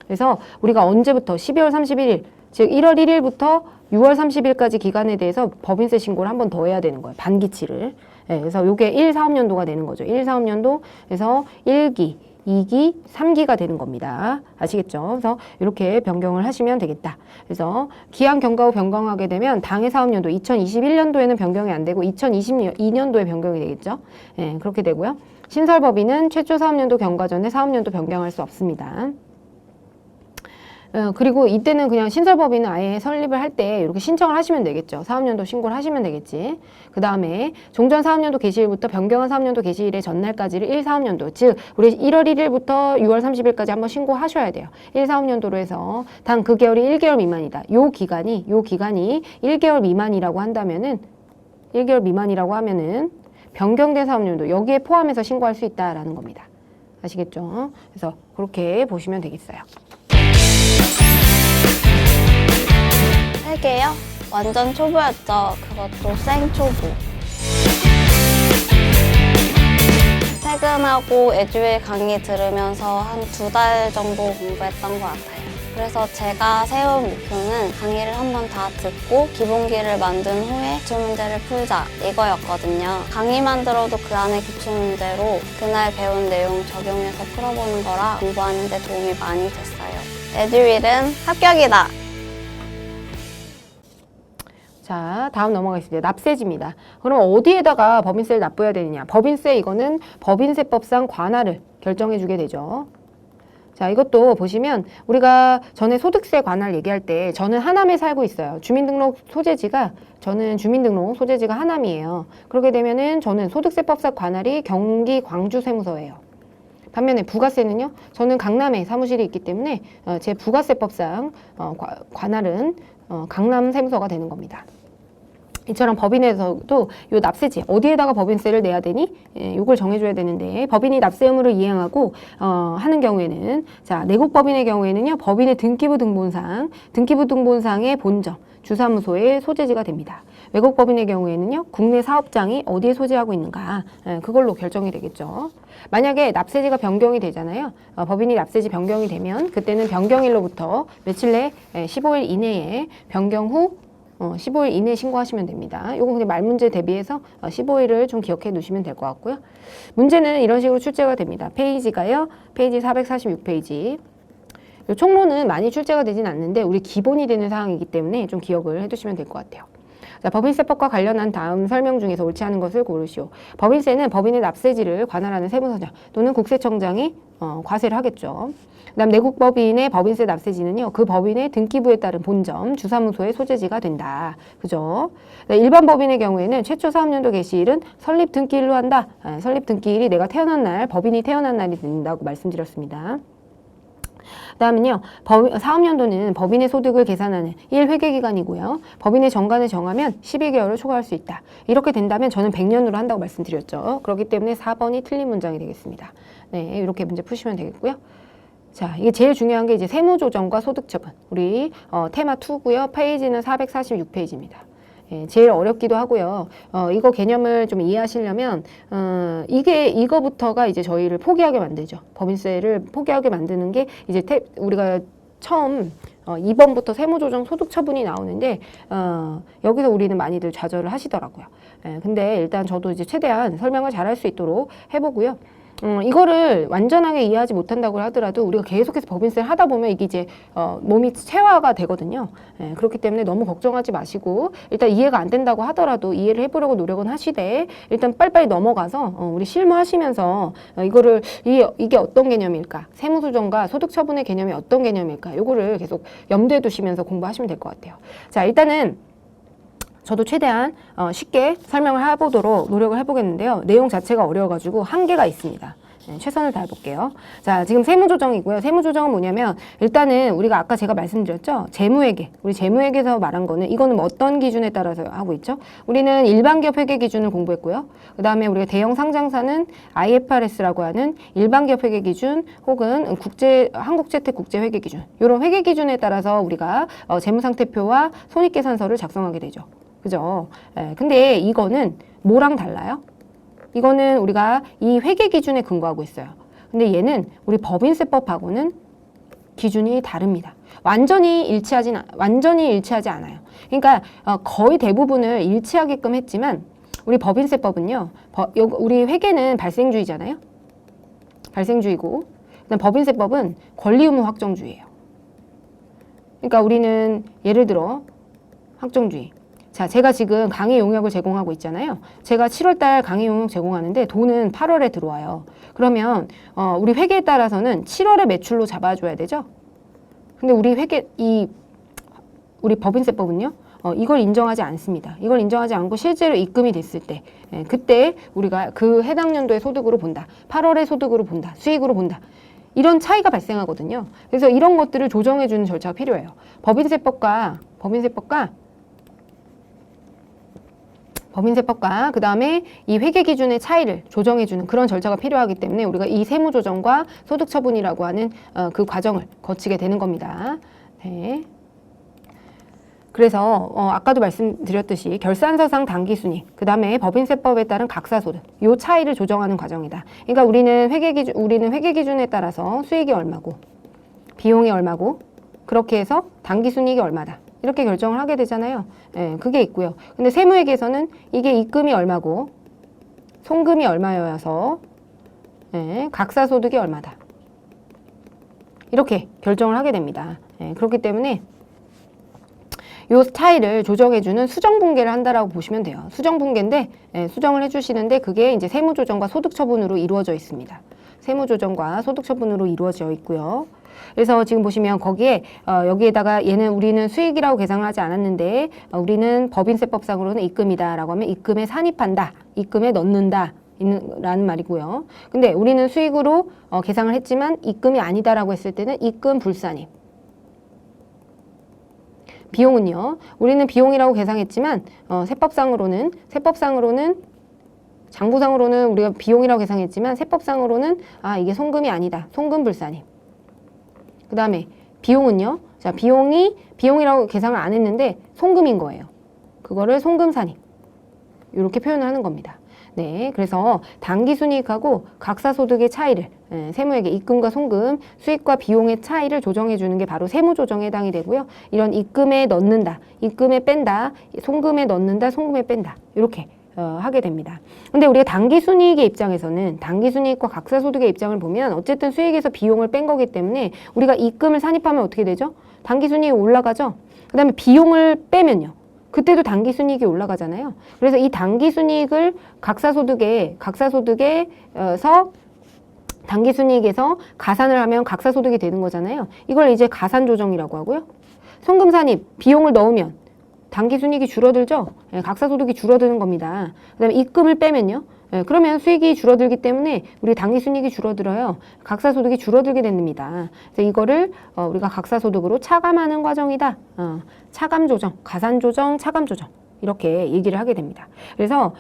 그래서 우리가 언제부터 12월 31일 즉 1월 1일부터 6월 30일까지 기간에 대해서 법인세 신고를 한 번 더 해야 되는 거예요. 반기치를. 그래서 이게 1사업연도가 되는 거죠. 1사업연도 그래서 1기, 2기, 3기가 되는 겁니다. 아시겠죠? 그래서 이렇게 변경을 하시면 되겠다. 그래서 기한 경과 후 변경하게 되면 당해 사업연도 2021년도에는 변경이 안 되고 2022년도에 변경이 되겠죠? 예, 그렇게 되고요. 신설법인은 최초 사업연도 경과 전에 사업연도 변경할 수 없습니다. 그리고 이때는 그냥 신설법인은 아예 설립을 할 때 이렇게 신청을 하시면 되겠죠. 사업연도 신고를 하시면 되겠지. 그 다음에 종전 사업연도 개시일부터 변경한 사업연도 개시일의 전날까지를 1사업연도, 즉 우리 1월 1일부터 6월 30일까지 한번 신고하셔야 돼요. 1사업연도로 해서 단 그 개월이 1개월 미만이다. 요 기간이 1개월 미만이라고 한다면은 1개월 미만이라고 하면은 변경된 사업연도 여기에 포함해서 신고할 수 있다라는 겁니다. 아시겠죠? 그래서 그렇게 보시면 되겠어요. 3개요? 완전 초보였죠. 그것도 생초보. 퇴근하고 에듀윌 강의 들으면서 한 2달 정도 공부했던 것 같아요. 그래서 제가 세운 목표는 강의를 한번 다 듣고 기본기를 만든 후에 기출문제를 풀자 이거였거든요. 강의만 들어도 그 안에 기출문제로 그날 배운 내용 적용해서 풀어보는 거라 공부하는 데 도움이 많이 됐어요. 에듀윌은 합격이다! 자, 다음 넘어가겠습니다. 납세지입니다. 그럼 어디에다가 법인세를 납부해야 되느냐? 법인세 이거는 법인세법상 관할을 결정해 주게 되죠. 자, 이것도 보시면 우리가 전에 소득세 관할 얘기할 때 저는 하남에 살고 있어요. 주민등록 소재지가 저는 주민등록 소재지가 하남이에요. 그렇게 되면은 저는 소득세법상 관할이 경기 광주 세무서예요. 반면에 부가세는요. 저는 강남에 사무실이 있기 때문에 제 부가세법상 관할은 강남 세무서가 되는 겁니다. 이처럼 법인에서도 요 납세지 어디에다가 법인세를 내야 되니? 예, 요걸 정해줘야 되는데 법인이 납세 의무를 이행하고 하는 경우에는 자 내국법인의 경우에는요 법인의 등기부 등본상의 본점 주사무소의 소재지가 됩니다. 외국법인의 경우에는요 국내 사업장이 어디에 소재하고 있는가 그걸로 결정이 되겠죠. 만약에 납세지가 변경이 되잖아요. 법인이 납세지 변경이 되면 그때는 변경일로부터 며칠 내 15일 이내에 변경 후 15일 이내에 신고하시면 됩니다. 요건 그냥 말 문제 대비해서 15일을 좀 기억해 두시면 될 것 같고요. 문제는 이런 식으로 출제가 됩니다. 페이지가요. 페이지 446페이지. 요 총론은 많이 출제가 되진 않는데 우리 기본이 되는 사항이기 때문에 좀 기억을 해두시면 될 것 같아요. 자, 법인세법과 관련한 다음 설명 중에서 옳지 않은 것을 고르시오. 법인세는 법인의 납세지를 관할하는 세무서장 또는 국세청장이 과세를 하겠죠. 그다음 내국법인의 법인세 납세지는요. 그 법인의 등기부에 따른 본점, 주사무소의 소재지가 된다. 그죠? 일반 법인의 경우에는 최초 사업연도 개시일은 설립 등기일로 한다. 설립 등기일이 내가 태어난 날, 법인이 태어난 날이 된다고 말씀드렸습니다. 그다음은요. 사업연도는 법인의 소득을 계산하는 1회계기간이고요. 법인의 정관을 정하면 12개월을 초과할 수 있다. 이렇게 된다면 저는 100년으로 한다고 말씀드렸죠. 그렇기 때문에 4번이 틀린 문장이 되겠습니다. 네, 이렇게 문제 푸시면 되겠고요. 자, 이게 제일 중요한 게 이제 세무조정과 소득처분. 우리 테마 2고요. 페이지는 446페이지입니다. 예, 제일 어렵기도 하고요. 이거 개념을 좀 이해하시려면 이거부터가 이제 저희를 포기하게 만들죠. 법인세를 포기하게 만드는 게 이제 우리가 처음 2번부터 세무조정 소득처분이 나오는데 여기서 우리는 많이들 좌절을 하시더라고요. 예, 근데 일단 저도 이제 최대한 설명을 잘할 수 있도록 해보고요. 이거를 완전하게 이해하지 못한다고 하더라도 우리가 계속해서 법인세를 하다 보면 이게 이제 몸이 체화가 되거든요. 예, 그렇기 때문에 너무 걱정하지 마시고 일단 이해가 안 된다고 하더라도 이해를 해보려고 노력은 하시되 일단 빨리빨리 넘어가서 우리 실무하시면서 이거를 이게 어떤 개념일까? 세무조정과 소득처분의 개념이 어떤 개념일까? 요거를 계속 염두에 두시면서 공부하시면 될 것 같아요. 자, 일단은 저도 최대한 쉽게 설명을 해보도록 노력을 해보겠는데요. 내용 자체가 어려워가지고 한계가 있습니다. 네, 최선을 다해볼게요. 자, 지금 세무조정이고요. 세무조정은 뭐냐면 일단은 우리가 아까 제가 말씀드렸죠. 재무회계. 우리 재무회계에서 말한 거는 이거는 뭐 어떤 기준에 따라서 하고 있죠. 우리는 일반기업 회계 기준을 공부했고요. 그 다음에 우리가 대형 상장사는 IFRS라고 하는 일반기업 회계 기준 혹은 한국재택국제회계 기준 이런 회계 기준에 따라서 우리가 재무상태표와 손익계산서를 작성하게 되죠. 그죠? 근데 이거는 뭐랑 달라요? 이거는 우리가 이 회계 기준에 근거하고 있어요. 근데 얘는 우리 법인세법하고는 기준이 다릅니다. 완전히 일치하지 않아요. 그러니까 거의 대부분을 일치하게끔 했지만 우리 법인세법은요. 우리 회계는 발생주의잖아요. 발생주의고, 그다음 법인세법은 권리 의무 확정주의예요. 그러니까 우리는 예를 들어 확정주의. 자, 제가 지금 강의 용역을 제공하고 있잖아요. 제가 7월달 강의 용역 제공하는데 돈은 8월에 들어와요. 그러면 우리 회계에 따라서는 7월에 매출로 잡아줘야 되죠. 근데 우리 법인세법은요, 이걸 인정하지 않습니다. 이걸 인정하지 않고 실제로 입금이 됐을 때, 그때 우리가 그 해당 연도의 소득으로 본다. 8월의 소득으로 본다. 수익으로 본다. 이런 차이가 발생하거든요. 그래서 이런 것들을 조정해주는 절차가 필요해요. 법인세법과 그 다음에 이 회계 기준의 차이를 조정해주는 그런 절차가 필요하기 때문에 우리가 이 세무조정과 소득처분이라고 하는 그 과정을 거치게 되는 겁니다. 네. 그래서 아까도 말씀드렸듯이 결산서상 당기순이익, 그 다음에 법인세법에 따른 각사소득, 요 차이를 조정하는 과정이다. 그러니까 우리는 회계 기준에 따라서 수익이 얼마고 비용이 얼마고 그렇게 해서 당기순이익이 얼마다 이렇게 결정을 하게 되잖아요. 예, 그게 있고요. 근데 세무회계에서는 이게 입금이 얼마고 송금이 얼마여서 각사소득이 얼마다 이렇게 결정을 하게 됩니다. 예, 그렇기 때문에 요 차이를 조정해주는 수정분계를 한다라고 보시면 돼요. 수정분계인데 수정을 해주시는데 그게 이제 세무조정과 소득처분으로 이루어져 있습니다. 세무조정과 소득처분으로 이루어져 있고요. 그래서 지금 보시면 거기에 여기에다가 우리는 수익이라고 계산을 하지 않았는데 우리는 법인세법상으로는 입금이다라고 하면 입금에 산입한다, 입금에 넣는다 라는 말이고요. 근데 우리는 수익으로 계산을 했지만 입금이 아니다라고 했을 때는 입금 불산입. 비용은요. 우리는 비용이라고 계산했지만 세법상으로는 장부상으로는 우리가 비용이라고 계산했지만 세법상으로는 이게 송금이 아니다. 송금 불산입. 그 다음에 비용은요. 자, 비용이라고 계산을 안 했는데 송금인 거예요. 그거를 송금산입. 이렇게 표현을 하는 겁니다. 네, 그래서 당기순이익하고 각사소득의 차이를 세무회계 입금과 송금, 수익과 비용의 차이를 조정해 주는 게 바로 세무조정에 해당이 되고요. 이런 입금에 넣는다, 입금에 뺀다, 송금에 넣는다, 송금에 뺀다 이렇게 하게 됩니다. 근데 우리가 당기순이익의 입장에서는 당기순이익과 각사소득의 입장을 보면 어쨌든 수익에서 비용을 뺀 거기 때문에 우리가 입금을 산입하면 어떻게 되죠? 당기순이익이 올라가죠? 그 다음에 비용을 빼면요. 그때도 당기순이익이 올라가잖아요. 그래서 이 당기순이익을 각사소득에서 당기순이익에서 가산을 하면 각사소득이 되는 거잖아요. 이걸 이제 가산조정이라고 하고요. 송금산입, 비용을 넣으면 당기순이익이 줄어들죠. 각사소득이 줄어드는 겁니다. 그 다음에 입금을 빼면요. 그러면 수익이 줄어들기 때문에 우리 당기순이익이 줄어들어요. 각사소득이 줄어들게 됩니다. 그래서 이거를 우리가 각사소득으로 차감하는 과정이다. 차감조정, 가산조정, 차감조정 이렇게 얘기를 하게 됩니다. 그래서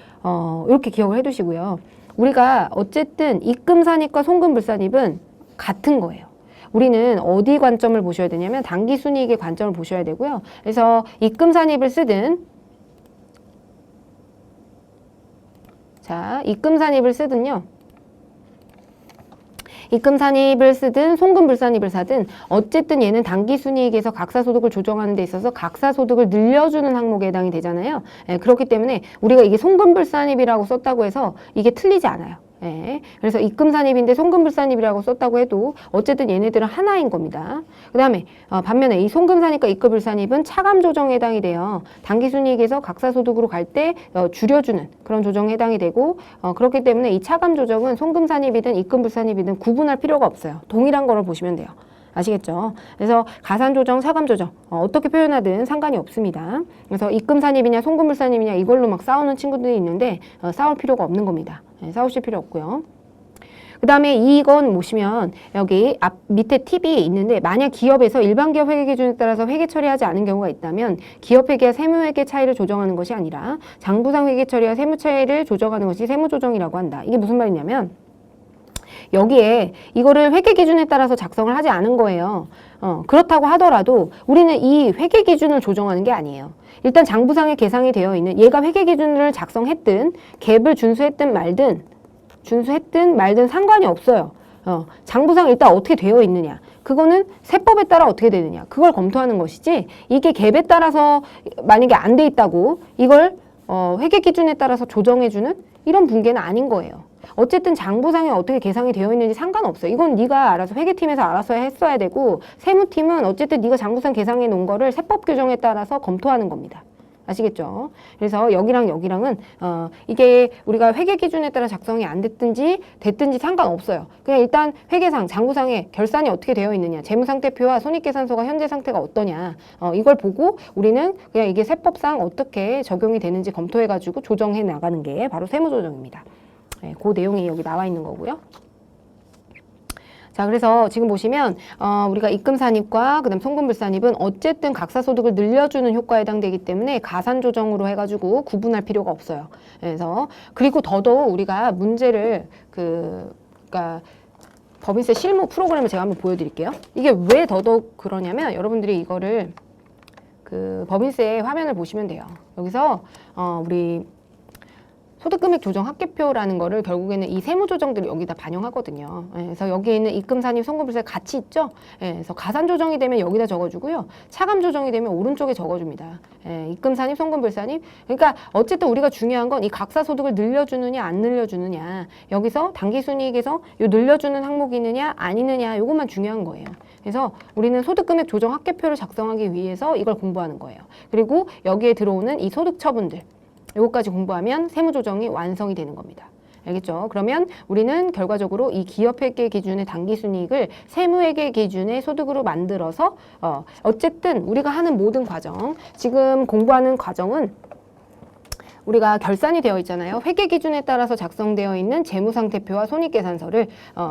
이렇게 기억을 해두시고요. 우리가 어쨌든 입금산입과 송금불산입은 같은 거예요. 우리는 어디 관점을 보셔야 되냐면 당기순이익의 관점을 보셔야 되고요. 그래서 입금산입을 쓰든 입금산입을 쓰든 송금불산입을 사든 어쨌든 얘는 당기순이익에서 각사소득을 조정하는 데 있어서 각사소득을 늘려주는 항목에 해당이 되잖아요. 그렇기 때문에 우리가 이게 송금불산입이라고 썼다고 해서 이게 틀리지 않아요. 그래서 입금산입인데 송금불산입이라고 썼다고 해도 어쨌든 얘네들은 하나인 겁니다. 그 다음에 반면에 이 송금산입과 입금불산입은 차감조정에 해당이 돼요. 당기순이익에서 각사소득으로 갈 때 줄여주는 그런 조정에 해당이 되고 그렇기 때문에 이 차감조정은 송금산입이든 입금불산입이든 구분할 필요가 없어요. 동일한 거를 보시면 돼요. 아시겠죠? 그래서 가산조정, 차감조정 어떻게 표현하든 상관이 없습니다. 그래서 입금산입이냐 송금불산입이냐 이걸로 막 싸우는 친구들이 있는데 싸울 필요가 없는 겁니다. 싸우실 필요 없고요. 그 다음에 이건 보시면 여기 밑에 팁이 있는데 만약 기업에서 일반 기업 회계 기준에 따라서 회계 처리하지 않은 경우가 있다면 기업 회계와 세무 회계 차이를 조정하는 것이 아니라 장부상 회계 처리와 세무 차이를 조정하는 것이 세무조정이라고 한다. 이게 무슨 말이냐면 여기에 이거를 회계 기준에 따라서 작성을 하지 않은 거예요. 그렇다고 하더라도 우리는 이 회계 기준을 조정하는 게 아니에요. 일단 장부상에 계상이 되어 있는 얘가 회계 기준을 작성했든 갭을 준수했든 말든 상관이 없어요. 장부상 일단 어떻게 되어 있느냐. 그거는 세법에 따라 어떻게 되느냐. 그걸 검토하는 것이지 이게 갭에 따라서 만약에 안 돼 있다고 이걸 회계 기준에 따라서 조정해주는 이런 붕괴는 아닌 거예요. 어쨌든 장부상에 어떻게 계상이 되어 있는지 상관없어요. 이건 네가 알아서 회계팀에서 알아서 했어야 되고 세무팀은 어쨌든 네가 장부상 계상해 놓은 거를 세법 규정에 따라서 검토하는 겁니다. 아시겠죠? 그래서 여기랑 여기랑은 이게 우리가 회계 기준에 따라 작성이 안 됐든지 상관없어요. 그냥 일단 회계상, 장부상에 결산이 어떻게 되어 있느냐, 재무상태표와 손익계산서가 현재 상태가 어떠냐, 이걸 보고 우리는 그냥 이게 세법상 어떻게 적용이 되는지 검토해가지고 조정해 나가는 게 바로 세무조정입니다. 네, 그 내용이 여기 나와 있는 거고요. 자, 그래서 지금 보시면 우리가 입금산입과 그다음 송금불산입은 어쨌든 각사소득을 늘려주는 효과에 해당되기 때문에 가산조정으로 해가지고 구분할 필요가 없어요. 그래서 그리고 더더욱 우리가 문제를 그러니까 법인세 실무 프로그램을 제가 한번 보여드릴게요. 이게 왜 더더욱 그러냐면 여러분들이 이거를 그 법인세 화면을 보시면 돼요. 여기서 우리 소득금액 조정 합계표라는 거를 결국에는 이 세무조정들이 여기다 반영하거든요. 그래서 여기에 있는 입금산입, 송금불세 같이 있죠. 그래서 가산조정이 되면 여기다 적어주고요. 차감조정이 되면 오른쪽에 적어줍니다. 입금산입, 송금불산입. 그러니까 어쨌든 우리가 중요한 건 이 각사소득을 늘려주느냐 안 늘려주느냐. 여기서 당기순이익에서 요 늘려주는 항목이 있느냐 아니느냐 요것만 중요한 거예요. 그래서 우리는 소득금액 조정 합계표를 작성하기 위해서 이걸 공부하는 거예요. 그리고 여기에 들어오는 이 소득처분들 요거까지 공부하면 세무조정이 완성이 되는 겁니다. 알겠죠? 그러면 우리는 결과적으로 이 기업회계 기준의 당기순이익을 세무회계 기준의 소득으로 만들어서 어쨌든 우리가 하는 모든 과정, 지금 공부하는 과정은 우리가 결산이 되어 있잖아요. 회계 기준에 따라서 작성되어 있는 재무상태표와 손익계산서를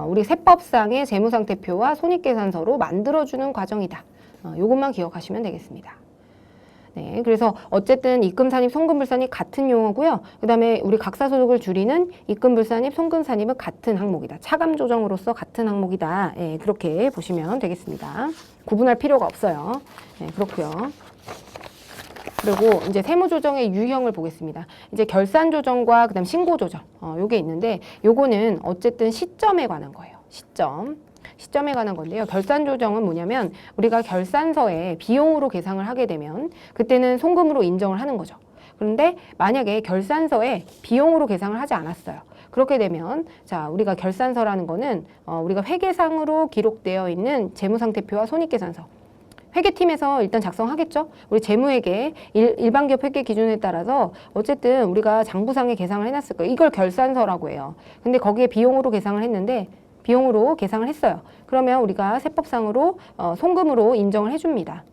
우리 세법상의 재무상태표와 손익계산서로 만들어주는 과정이다. 요것만 기억하시면 되겠습니다. 네, 그래서 어쨌든 입금산입, 송금불산입 같은 용어고요. 그 다음에 우리 각사소득을 줄이는 입금불산입, 송금산입은 같은 항목이다. 차감조정으로서 같은 항목이다. 예, 그렇게 보시면 되겠습니다. 구분할 필요가 없어요. 네, 그렇고요. 그리고 이제 세무조정의 유형을 보겠습니다. 이제 결산조정과 그다음 신고조정 요게 있는데 요거는 어쨌든 시점에 관한 거예요. 시점에 관한 건데요. 결산조정은 뭐냐면 우리가 결산서에 비용으로 계상을 하게 되면 그때는 송금으로 인정을 하는 거죠. 그런데 만약에 결산서에 비용으로 계상을 하지 않았어요. 그렇게 되면 자 우리가 결산서라는 거는 우리가 회계상으로 기록되어 있는 재무상태표와 손익계산서 회계팀에서 일단 작성하겠죠. 우리 재무회계 일반기업 회계 기준에 따라서 어쨌든 우리가 장부상에 계상을 해놨을 거예요. 이걸 결산서라고 해요. 근데 거기에 비용으로 계상을 했는데 비용으로 계상을 했어요. 그러면 우리가 세법상으로 송금으로 인정을 해줍니다.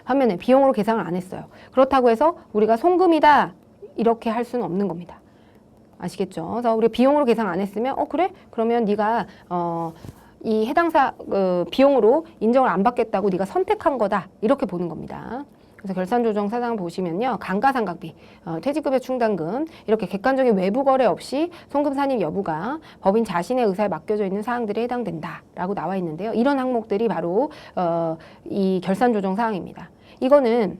반면에 비용으로 계상을 안 했어요. 그렇다고 해서 우리가 송금이다 이렇게 할 수는 없는 겁니다. 아시겠죠? 그래서 우리가 비용으로 계상 안 했으면 그래? 그러면 네가 이 해당사 비용으로 인정을 안 받겠다고 네가 선택한 거다 이렇게 보는 겁니다. 그래서 결산조정 사항을 보시면요. 감가상각비, 퇴직급여 충당금 이렇게 객관적인 외부 거래 없이 송금 산입 여부가 법인 자신의 의사에 맡겨져 있는 사항들에 해당된다라고 나와 있는데요. 이런 항목들이 바로 이 결산조정 사항입니다. 이거는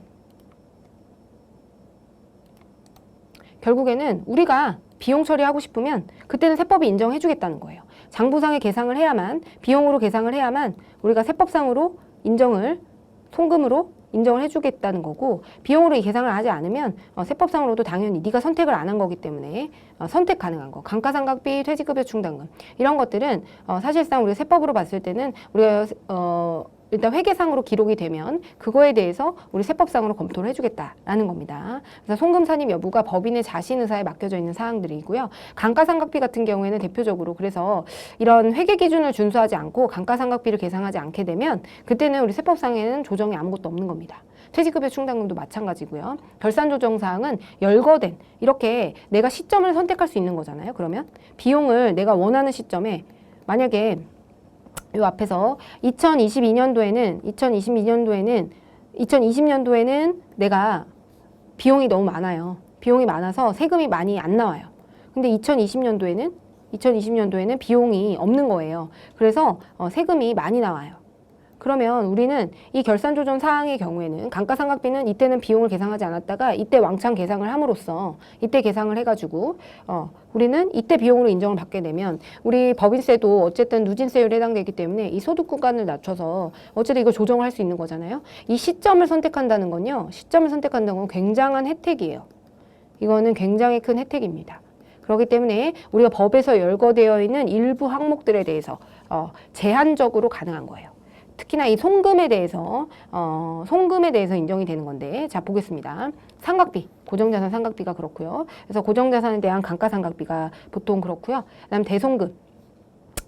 결국에는 우리가 비용 처리하고 싶으면 그때는 세법이 인정해 주겠다는 거예요. 장부상에 계상을 해야만 비용으로 계상을 해야만 우리가 세법상으로 인정을 송금으로 인정을 해주겠다는 거고 비용으로 이 계상을 하지 않으면 세법상으로도 당연히 네가 선택을 안 한 거기 때문에 선택 가능한 거 감가상각비, 퇴직급여 충당금 이런 것들은 사실상 우리가 세법으로 봤을 때는 우리가 일단 회계상으로 기록이 되면 그거에 대해서 우리 세법상으로 검토를 해주겠다라는 겁니다. 그래서 송금 산입 여부가 법인의 자신 의사에 맡겨져 있는 사항들이고요. 감가상각비 같은 경우에는 대표적으로 그래서 이런 회계 기준을 준수하지 않고 감가상각비를 계상하지 않게 되면 그때는 우리 세법상에는 조정이 아무것도 없는 겁니다. 퇴직급여 충당금도 마찬가지고요. 결산조정사항은 열거된 이렇게 내가 시점을 선택할 수 있는 거잖아요. 그러면 비용을 내가 원하는 시점에 만약에 요 앞에서 2020년도에는 내가 비용이 너무 많아요. 비용이 많아서 세금이 많이 안 나와요. 근데 2020년도에는 비용이 없는 거예요. 그래서 세금이 많이 나와요. 그러면 우리는 이 결산조정 사항의 경우에는 감가상각비는 이때는 비용을 계상하지 않았다가 이때 왕창 계상을 함으로써 이때 계상을 해가지고 우리는 이때 비용으로 인정을 받게 되면 우리 법인세도 어쨌든 누진세율에 해당되기 때문에 이 소득 구간을 낮춰서 어쨌든 이걸 조정을 할 수 있는 거잖아요. 이 시점을 선택한다는 건요. 시점을 선택한다는 건 굉장한 혜택이에요. 이거는 굉장히 큰 혜택입니다. 그렇기 때문에 우리가 법에서 열거되어 있는 일부 항목들에 대해서 제한적으로 가능한 거예요. 특히나 이 송금에 대해서 인정이 되는 건데, 자 보겠습니다. 상각비, 고정자산 상각비가 그렇고요. 그래서 고정자산에 대한 감가상각비가 보통 그렇고요. 그다음 대송금.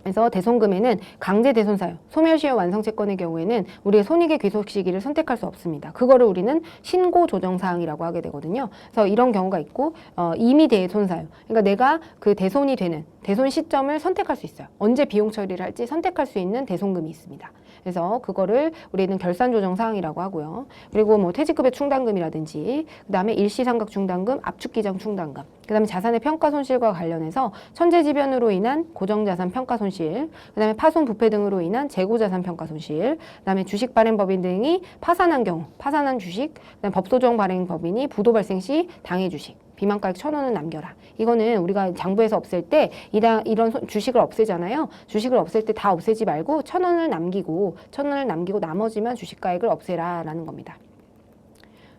그래서 대송금에는 강제 대손사유, 소멸시효 완성채권의 경우에는 우리의 손익의 귀속 시기를 선택할 수 없습니다. 그거를 우리는 신고 조정 사항이라고 하게 되거든요. 그래서 이런 경우가 있고 임의 대손사유, 그러니까 내가 그 대손이 되는 대손 시점을 선택할 수 있어요. 언제 비용 처리를 할지 선택할 수 있는 대송금이 있습니다. 그래서 그거를 우리는 결산 조정 사항이라고 하고요. 그리고 뭐 퇴직급여 충당금이라든지 그다음에 일시상각 충당금, 압축기장 충당금, 그다음에 자산의 평가 손실과 관련해서 천재지변으로 인한 고정자산 평가 손실, 그다음에 파손 부패 등으로 인한 재고자산 평가 손실, 그다음에 주식 발행 법인 등이 파산한 경우, 파산한 주식, 그다음에 법소정 발행 법인이 부도 발생 시 당해 주식, 비만가액 1,000원은 남겨라. 이거는 우리가 장부에서 없앨 때 이런 주식을 없애잖아요. 주식을 없앨 때 다 없애지 말고 1,000원을 남기고 나머지만 주식가액을 없애라라는 겁니다.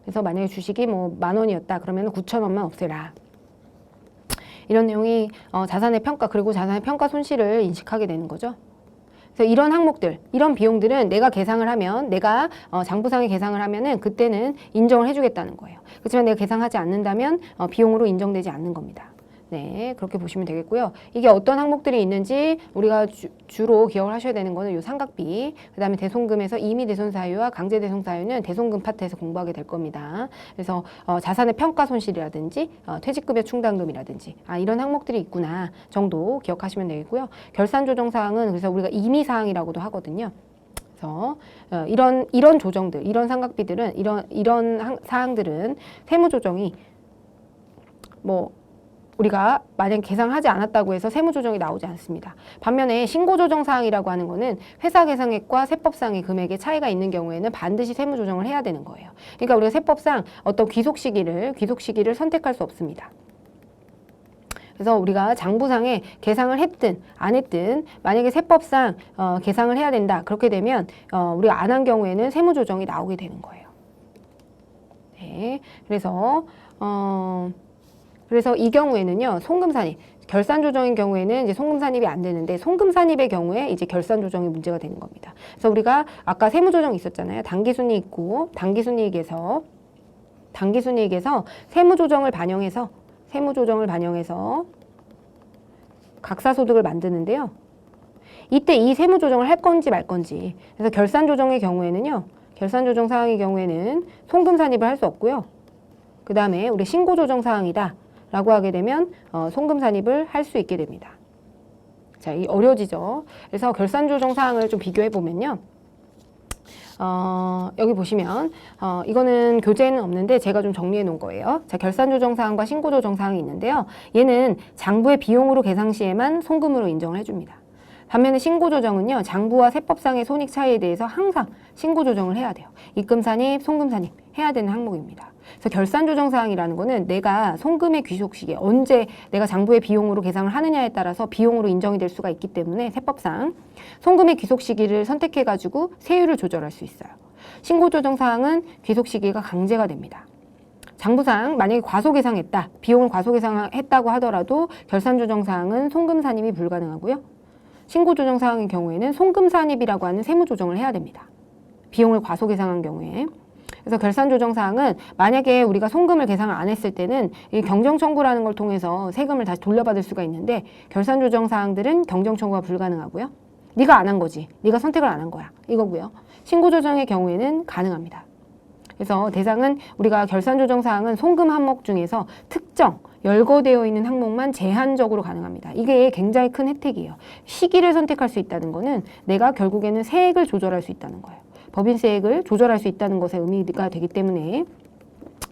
그래서 만약에 주식이 뭐 10,000원이었다 그러면 9,000원만 없애라. 이런 내용이 자산의 평가 그리고 자산의 평가 손실을 인식하게 되는 거죠. 그래서 이런 항목들, 이런 비용들은 내가 계상을 하면, 내가 장부상에 계상을 하면은 그때는 인정을 해주겠다는 거예요. 그렇지만 내가 계상하지 않는다면 비용으로 인정되지 않는 겁니다. 네, 그렇게 보시면 되겠고요. 이게 어떤 항목들이 있는지 우리가 주로 기억을 하셔야 되는 거는 요 상각비, 그 다음에 대손금에서 임의 대손 사유와 강제 대손 사유는 대손금 파트에서 공부하게 될 겁니다. 그래서 자산의 평가 손실이라든지 퇴직급여 충당금이라든지 이런 항목들이 있구나 정도 기억하시면 되겠고요. 결산 조정 사항은 그래서 우리가 임의 사항이라고도 하거든요. 그래서 이런 조정들, 이런 상각비들은 이런 사항들은 세무조정이 우리가 만약 계상하지 않았다고 해서 세무조정이 나오지 않습니다. 반면에 신고조정사항이라고 하는 거는 회사 계상액과 세법상의 금액의 차이가 있는 경우에는 반드시 세무조정을 해야 되는 거예요. 그러니까 우리가 세법상 어떤 귀속 시기를 선택할 수 없습니다. 그래서 우리가 장부상에 계상을 했든 안 했든 만약에 세법상 계상을 해야 된다. 그렇게 되면 우리가 안 한 경우에는 세무조정이 나오게 되는 거예요. 네, 그래서 이 경우에는요, 송금산입, 결산조정인 경우에는 이제 송금산입이 안 되는데, 송금산입의 경우에 이제 결산조정이 문제가 되는 겁니다. 그래서 우리가 아까 세무조정 있었잖아요. 당기순이익 있고, 당기순이익에서 세무조정을 반영해서 각사소득을 만드는데요. 이때 이 세무조정을 할 건지 말 건지. 그래서 결산조정의 경우에는요, 결산조정 사항의 경우에는 송금산입을 할 수 없고요. 그 다음에 우리 신고조정 사항이다 라고 하게 되면 송금산입을 할 수 있게 됩니다. 자, 이 어려워지죠. 그래서 결산조정 사항을 좀 비교해 보면요. 여기 보시면 이거는 교재에는 없는데 제가 좀 정리해 놓은 거예요. 자, 결산조정 사항과 신고조정 사항이 있는데요. 얘는 장부의 비용으로 계상 시에만 송금으로 인정을 해줍니다. 반면에 신고조정은요, 장부와 세법상의 손익 차이에 대해서 항상 신고조정을 해야 돼요. 입금산입, 송금산입 해야 되는 항목입니다. 그래서 결산조정사항이라는 거는 내가 송금의 귀속 시기, 언제 내가 장부의 비용으로 계상을 하느냐에 따라서 비용으로 인정이 될 수가 있기 때문에 세법상 송금의 귀속 시기를 선택해가지고 세율을 조절할 수 있어요. 신고조정사항은 귀속 시기가 강제가 됩니다. 장부상 만약에 과소계상했다, 비용을 과소계상했다고 하더라도 결산조정사항은 송금산입이 불가능하고요. 신고조정사항의 경우에는 송금산입이라고 하는 세무조정을 해야 됩니다. 비용을 과소계상한 경우에. 그래서 결산조정사항은 만약에 우리가 송금을 계상을 안 했을 때는 이 경정청구라는 걸 통해서 세금을 다시 돌려받을 수가 있는데, 결산조정사항들은 경정청구가 불가능하고요. 네가 안 한 거지, 네가 선택을 안 한 거야 이거고요. 신고조정의 경우에는 가능합니다. 그래서 대상은 우리가 결산조정사항은 송금 항목 중에서 특정 열거되어 있는 항목만 제한적으로 가능합니다. 이게 굉장히 큰 혜택이에요. 시기를 선택할 수 있다는 거는 내가 결국에는 세액을 조절할 수 있다는 거예요. 법인세액을 조절할 수 있다는 것에 의미가 되기 때문에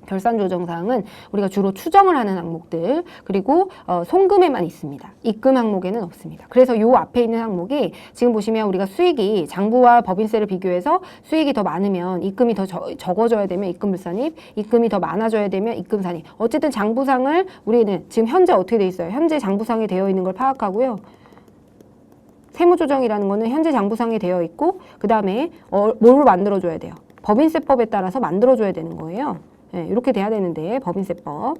결산 조정 사항은 우리가 주로 추정을 하는 항목들, 그리고 송금에만 있습니다. 입금 항목에는 없습니다. 그래서 요 앞에 있는 항목이 지금 보시면 우리가 수익이 장부와 법인세를 비교해서 수익이 더 많으면 입금이 더 적어져야 되면 입금불산입, 입금이 더 많아져야 되면 입금산입. 어쨌든 장부상을 우리는 지금 현재 어떻게 돼 있어요? 현재 장부상에 되어 있는 걸 파악하고요. 세무조정이라는 거는 현재 장부상에 되어 있고, 그 다음에 뭘 만들어줘야 돼요? 법인세법에 따라서 만들어줘야 되는 거예요. 네, 이렇게 돼야 되는데, 법인세법.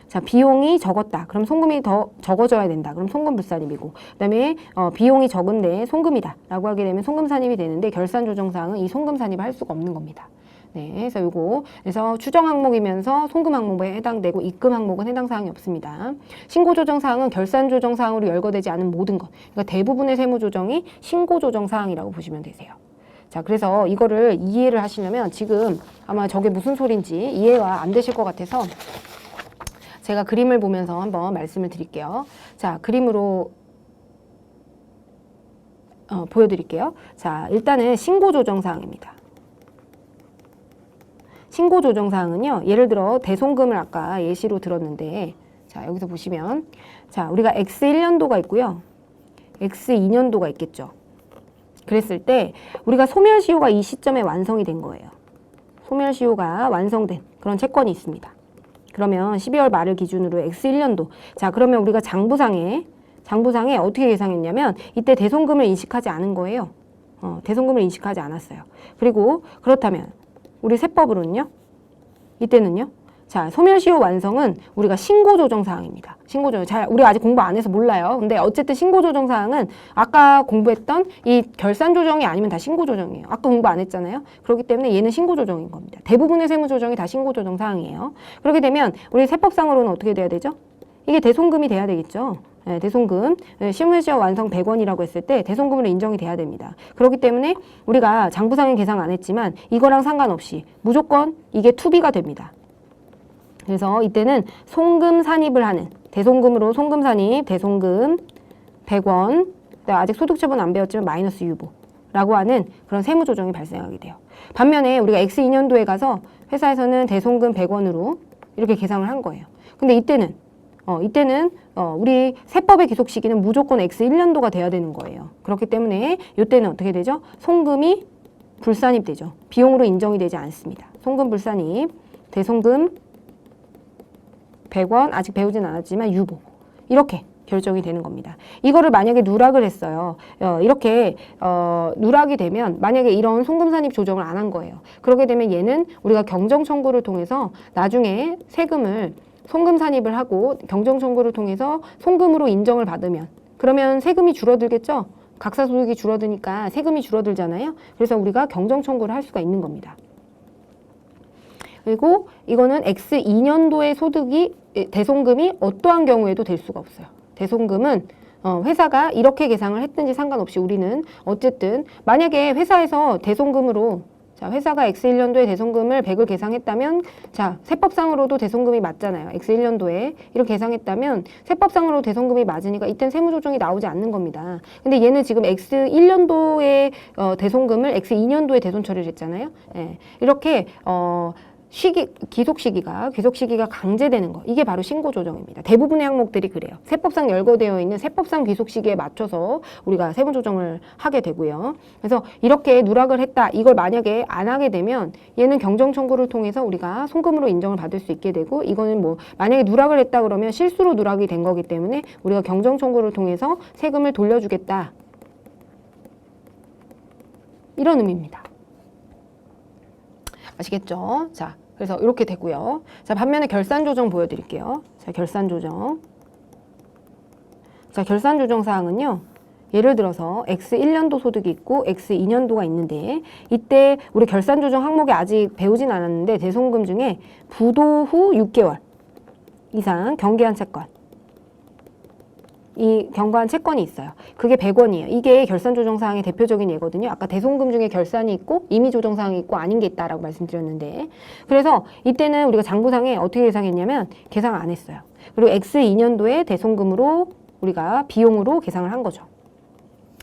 자, 비용이 적었다. 그럼 송금이 더 적어져야 된다. 그럼 송금불산입이고, 그 다음에 비용이 적은데 송금이다 라고 하게 되면 송금산입이 되는데, 결산조정사항은 이 송금산입을 할 수가 없는 겁니다. 네, 그래서 요거, 그래서 추정 항목이면서 송금 항목에 해당되고, 입금 항목은 해당 사항이 없습니다. 신고조정 사항은 결산 조정 사항으로 열거되지 않은 모든 것, 그러니까 대부분의 세무조정이 신고조정 사항이라고 보시면 되세요. 자, 그래서 이거를 이해를 하시려면 지금 아마 저게 무슨 소린지 이해가 안 되실 것 같아서 제가 그림을 보면서 한번 말씀을 드릴게요. 자, 그림으로 보여드릴게요. 자, 일단은 신고조정사항입니다. 신고조정사항은요, 예를 들어 대송금을 아까 예시로 들었는데, 자, 여기서 보시면, 자, 우리가 X1년도가 있고요, X2년도가 있겠죠. 그랬을 때 우리가 소멸시효가 이 시점에 완성이 된 거예요. 소멸시효가 완성된 그런 채권이 있습니다. 그러면 12월 말을 기준으로 X1년도. 자, 그러면 우리가 장부상에 어떻게 계상했냐면 이때 대송금을 인식하지 않은 거예요. 대송금을 인식하지 않았어요. 그리고 그렇다면 우리 세법으로는요. 이때는요. 자, 소멸시효 완성은 우리가 신고조정사항입니다. 신고조정. 자, 우리 아직 공부 안 해서 몰라요. 근데 어쨌든 신고조정사항은 아까 공부했던 이 결산조정이 아니면 다 신고조정이에요. 아까 공부 안 했잖아요. 그렇기 때문에 얘는 신고조정인 겁니다. 대부분의 세무조정이 다 신고조정사항이에요. 그렇게 되면 우리 세법상으로는 어떻게 돼야 되죠? 이게 대송금이 돼야 되겠죠. 네, 대송금, 실무시효 완성 100원이라고 했을 때 대송금으로 인정이 돼야 됩니다. 그렇기 때문에 우리가 장부상은 계상 안 했지만 이거랑 상관없이 무조건 이게 투비가 됩니다. 그래서 이때는 송금 산입을 하는, 대송금으로 송금 산입, 대송금 100원, 아직 소득처분 안 배웠지만 마이너스 유보라고 하는 그런 세무조정이 발생하게 돼요. 반면에 우리가 X2년도에 가서 회사에서는 대송금 100원으로 이렇게 계상을 한 거예요. 근데 이때는 우리 세법의 기속 시기는 무조건 X1년도가 돼야 되는 거예요. 그렇기 때문에 이때는 어떻게 되죠? 송금이 불산입 되죠. 비용으로 인정이 되지 않습니다. 송금 불산입, 대송금 100원, 아직 배우진 않았지만 유보. 이렇게 결정이 되는 겁니다. 이거를 만약에 누락을 했어요. 이렇게 누락이 되면 만약에 이런 송금산입 조정을 안 한 거예요. 그렇게 되면 얘는 우리가 경정 청구를 통해서 나중에 세금을 송금 산입을 하고 경정 청구를 통해서 송금으로 인정을 받으면 그러면 세금이 줄어들겠죠? 각사소득이 줄어드니까 세금이 줄어들잖아요. 그래서 우리가 경정 청구를 할 수가 있는 겁니다. 그리고 이거는 X2년도의 소득이 대송금이 어떠한 경우에도 될 수가 없어요. 대송금은 회사가 이렇게 계상을 했든지 상관없이 우리는 어쨌든 만약에 회사에서 대송금으로 자, 회사가 X1년도에 대송금을 100을 계상했다면 자, 세법상으로도 대송금이 맞잖아요. X1년도에 이렇게 계상했다면 세법상으로 대송금이 맞으니까 이땐 세무조정이 나오지 않는 겁니다. 근데 얘는 지금 X1년도에 대송금을 X2년도에 대손 처리를 했잖아요. 예, 이렇게 귀속 시기가 강제되는 거. 이게 바로 신고조정입니다. 대부분의 항목들이 그래요. 세법상 열거되어 있는 세법상 귀속 시기에 맞춰서 우리가 세무조정을 하게 되고요. 그래서 이렇게 누락을 했다. 이걸 만약에 안 하게 되면 얘는 경정 청구를 통해서 우리가 송금으로 인정을 받을 수 있게 되고 이거는 뭐 만약에 누락을 했다 그러면 실수로 누락이 된 거기 때문에 우리가 경정 청구를 통해서 세금을 돌려주겠다. 이런 의미입니다. 아시겠죠? 자, 그래서 이렇게 되고요. 자, 반면에 결산조정 보여드릴게요. 자, 결산조정. 자, 결산조정 사항은요. 예를 들어서 X1년도 소득이 있고 X2년도가 있는데 이때 우리 결산조정 항목에 아직 배우진 않았는데 대송금 중에 부도 후 6개월 이상 경계한 채권. 이 경과한 채권이 있어요. 그게 100원이에요. 이게 결산조정사항의 대표적인 예거든요. 아까 대송금 중에 결산이 있고 임의조정사항이 있고 아닌 게 있다라고 말씀드렸는데 그래서 이때는 우리가 장부상에 어떻게 계상했냐면 계상 안 했어요. 그리고 X2년도에 대송금으로 우리가 비용으로 계상을 한 거죠.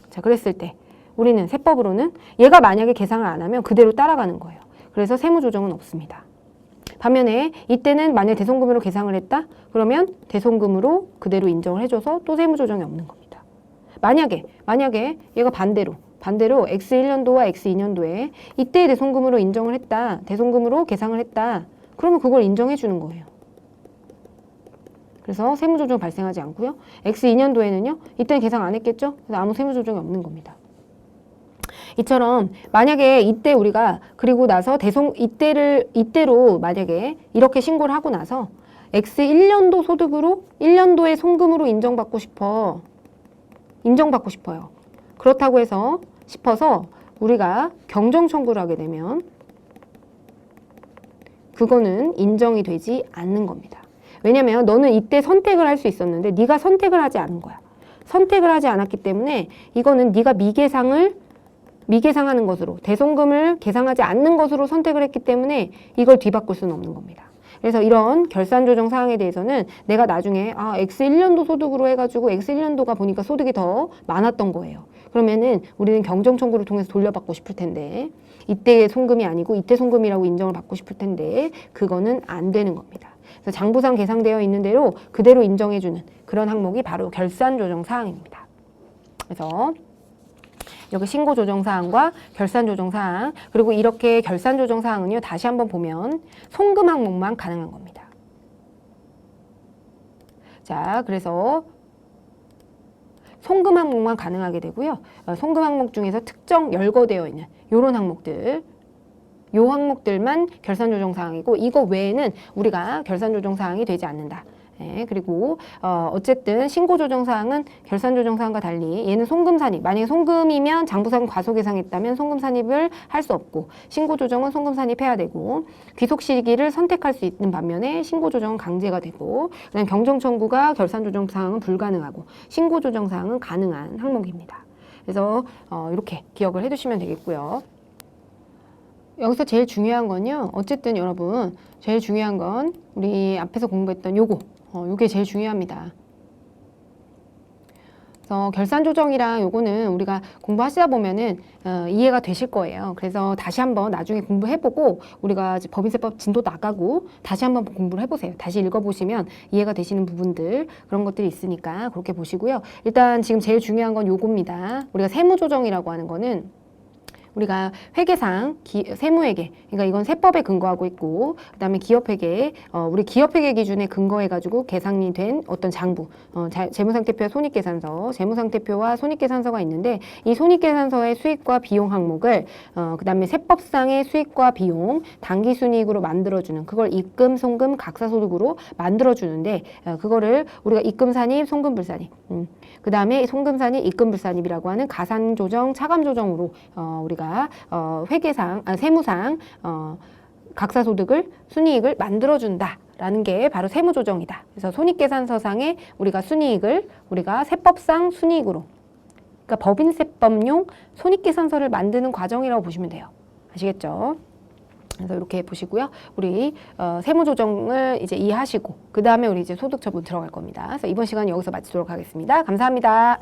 자, 그랬을 때 우리는 세법으로는 얘가 만약에 계상을 안 하면 그대로 따라가는 거예요. 그래서 세무조정은 없습니다. 반면에 이때는 만약 대손금으로 계상을 했다? 그러면 대손금으로 그대로 인정을 해줘서 또 세무조정이 없는 겁니다. 만약에 얘가 반대로 X1년도와 X2년도에 이때 대손금으로 인정을 했다. 대손금으로 계상을 했다. 그러면 그걸 인정해 주는 거예요. 그래서 세무조정 발생하지 않고요. X2년도에는요. 이때는 계상 안 했겠죠? 그래서 아무 세무조정이 없는 겁니다. 이처럼 만약에 이때 우리가 그리고 나서 이때로 만약에 이렇게 신고를 하고 나서 X1년도 소득으로 1년도의 송금으로 인정받고 싶어요. 그렇다고 해서 싶어서 우리가 경정 청구를 하게 되면 그거는 인정이 되지 않는 겁니다. 왜냐면 너는 이때 선택을 할 수 있었는데 네가 선택을 하지 않은 거야. 선택을 하지 않았기 때문에 이거는 네가 미계상하는 것으로 대손금을 계상하지 않는 것으로 선택을 했기 때문에 이걸 뒤바꿀 수는 없는 겁니다. 그래서 이런 결산조정 사항에 대해서는 내가 나중에 X1년도 소득으로 해가지고 X1년도가 보니까 소득이 더 많았던 거예요. 그러면은 우리는 경정 청구를 통해서 돌려받고 싶을 텐데 이때의 송금이 아니고 이때 송금이라고 인정을 받고 싶을 텐데 그거는 안 되는 겁니다. 그래서 장부상 계상되어 있는 대로 그대로 인정해주는 그런 항목이 바로 결산조정 사항입니다. 그래서 이렇게 신고조정사항과 결산조정사항 그리고 이렇게 결산조정사항은요 다시 한번 보면 송금 항목만 가능한 겁니다. 자, 그래서 송금 항목만 가능하게 되고요. 송금 항목 중에서 특정 열거되어 있는 이런 항목들 요 항목들만 결산조정사항이고 이거 외에는 우리가 결산조정사항이 되지 않는다. 네, 그리고 어쨌든 신고조정사항은 결산조정사항과 달리 얘는 송금산입, 만약에 송금이면 장부상 과소계상했다면 송금산입을 할 수 없고 신고조정은 송금산입해야 되고 귀속시기를 선택할 수 있는 반면에 신고조정은 강제가 되고 그다음 경정청구가 결산조정사항은 불가능하고 신고조정사항은 가능한 항목입니다. 그래서 이렇게 기억을 해두시면 되겠고요. 여기서 제일 중요한 건요. 어쨌든 여러분 제일 중요한 건 우리 앞에서 공부했던 요게 제일 중요합니다. 그래서 결산조정이랑 요거는 우리가 공부하시다 보면은 이해가 되실 거예요. 그래서 다시 한번 나중에 공부해보고 우리가 법인세법 진도 나가고 다시 한번 공부를 해보세요. 다시 읽어보시면 이해가 되시는 부분들 그런 것들이 있으니까 그렇게 보시고요. 일단 지금 제일 중요한 건 요겁니다. 우리가 세무조정이라고 하는 거는 우리가 회계상 세무회계, 그러니까 이건 세법에 근거하고 있고, 그다음에 기업회계, 우리 기업회계 기준에 근거해가지고 계상이 된 어떤 장부, 재무상태표와 손익계산서, 재무상태표와 손익계산서가 있는데 이 손익계산서의 수익과 비용 항목을 그다음에 세법상의 수익과 비용 당기순이익으로 만들어주는 그걸 입금, 송금, 각사소득으로 만들어주는데 그거를 우리가 입금산입, 송금불산입, 그다음에 송금산입, 입금불산입이라고 하는 가산조정, 차감조정으로 우리가 회계상, 세무상 각사소득을 순이익을 만들어준다라는 게 바로 세무조정이다. 그래서 손익계산서상의 우리가 순이익을 우리가 세법상 순이익으로, 그러니까 법인세법용 손익계산서를 만드는 과정이라고 보시면 돼요. 아시겠죠? 그래서 이렇게 보시고요. 우리 세무조정을 이제 이해하시고 그 다음에 우리 이제 소득처분 들어갈 겁니다. 그래서 이번 시간 여기서 마치도록 하겠습니다. 감사합니다.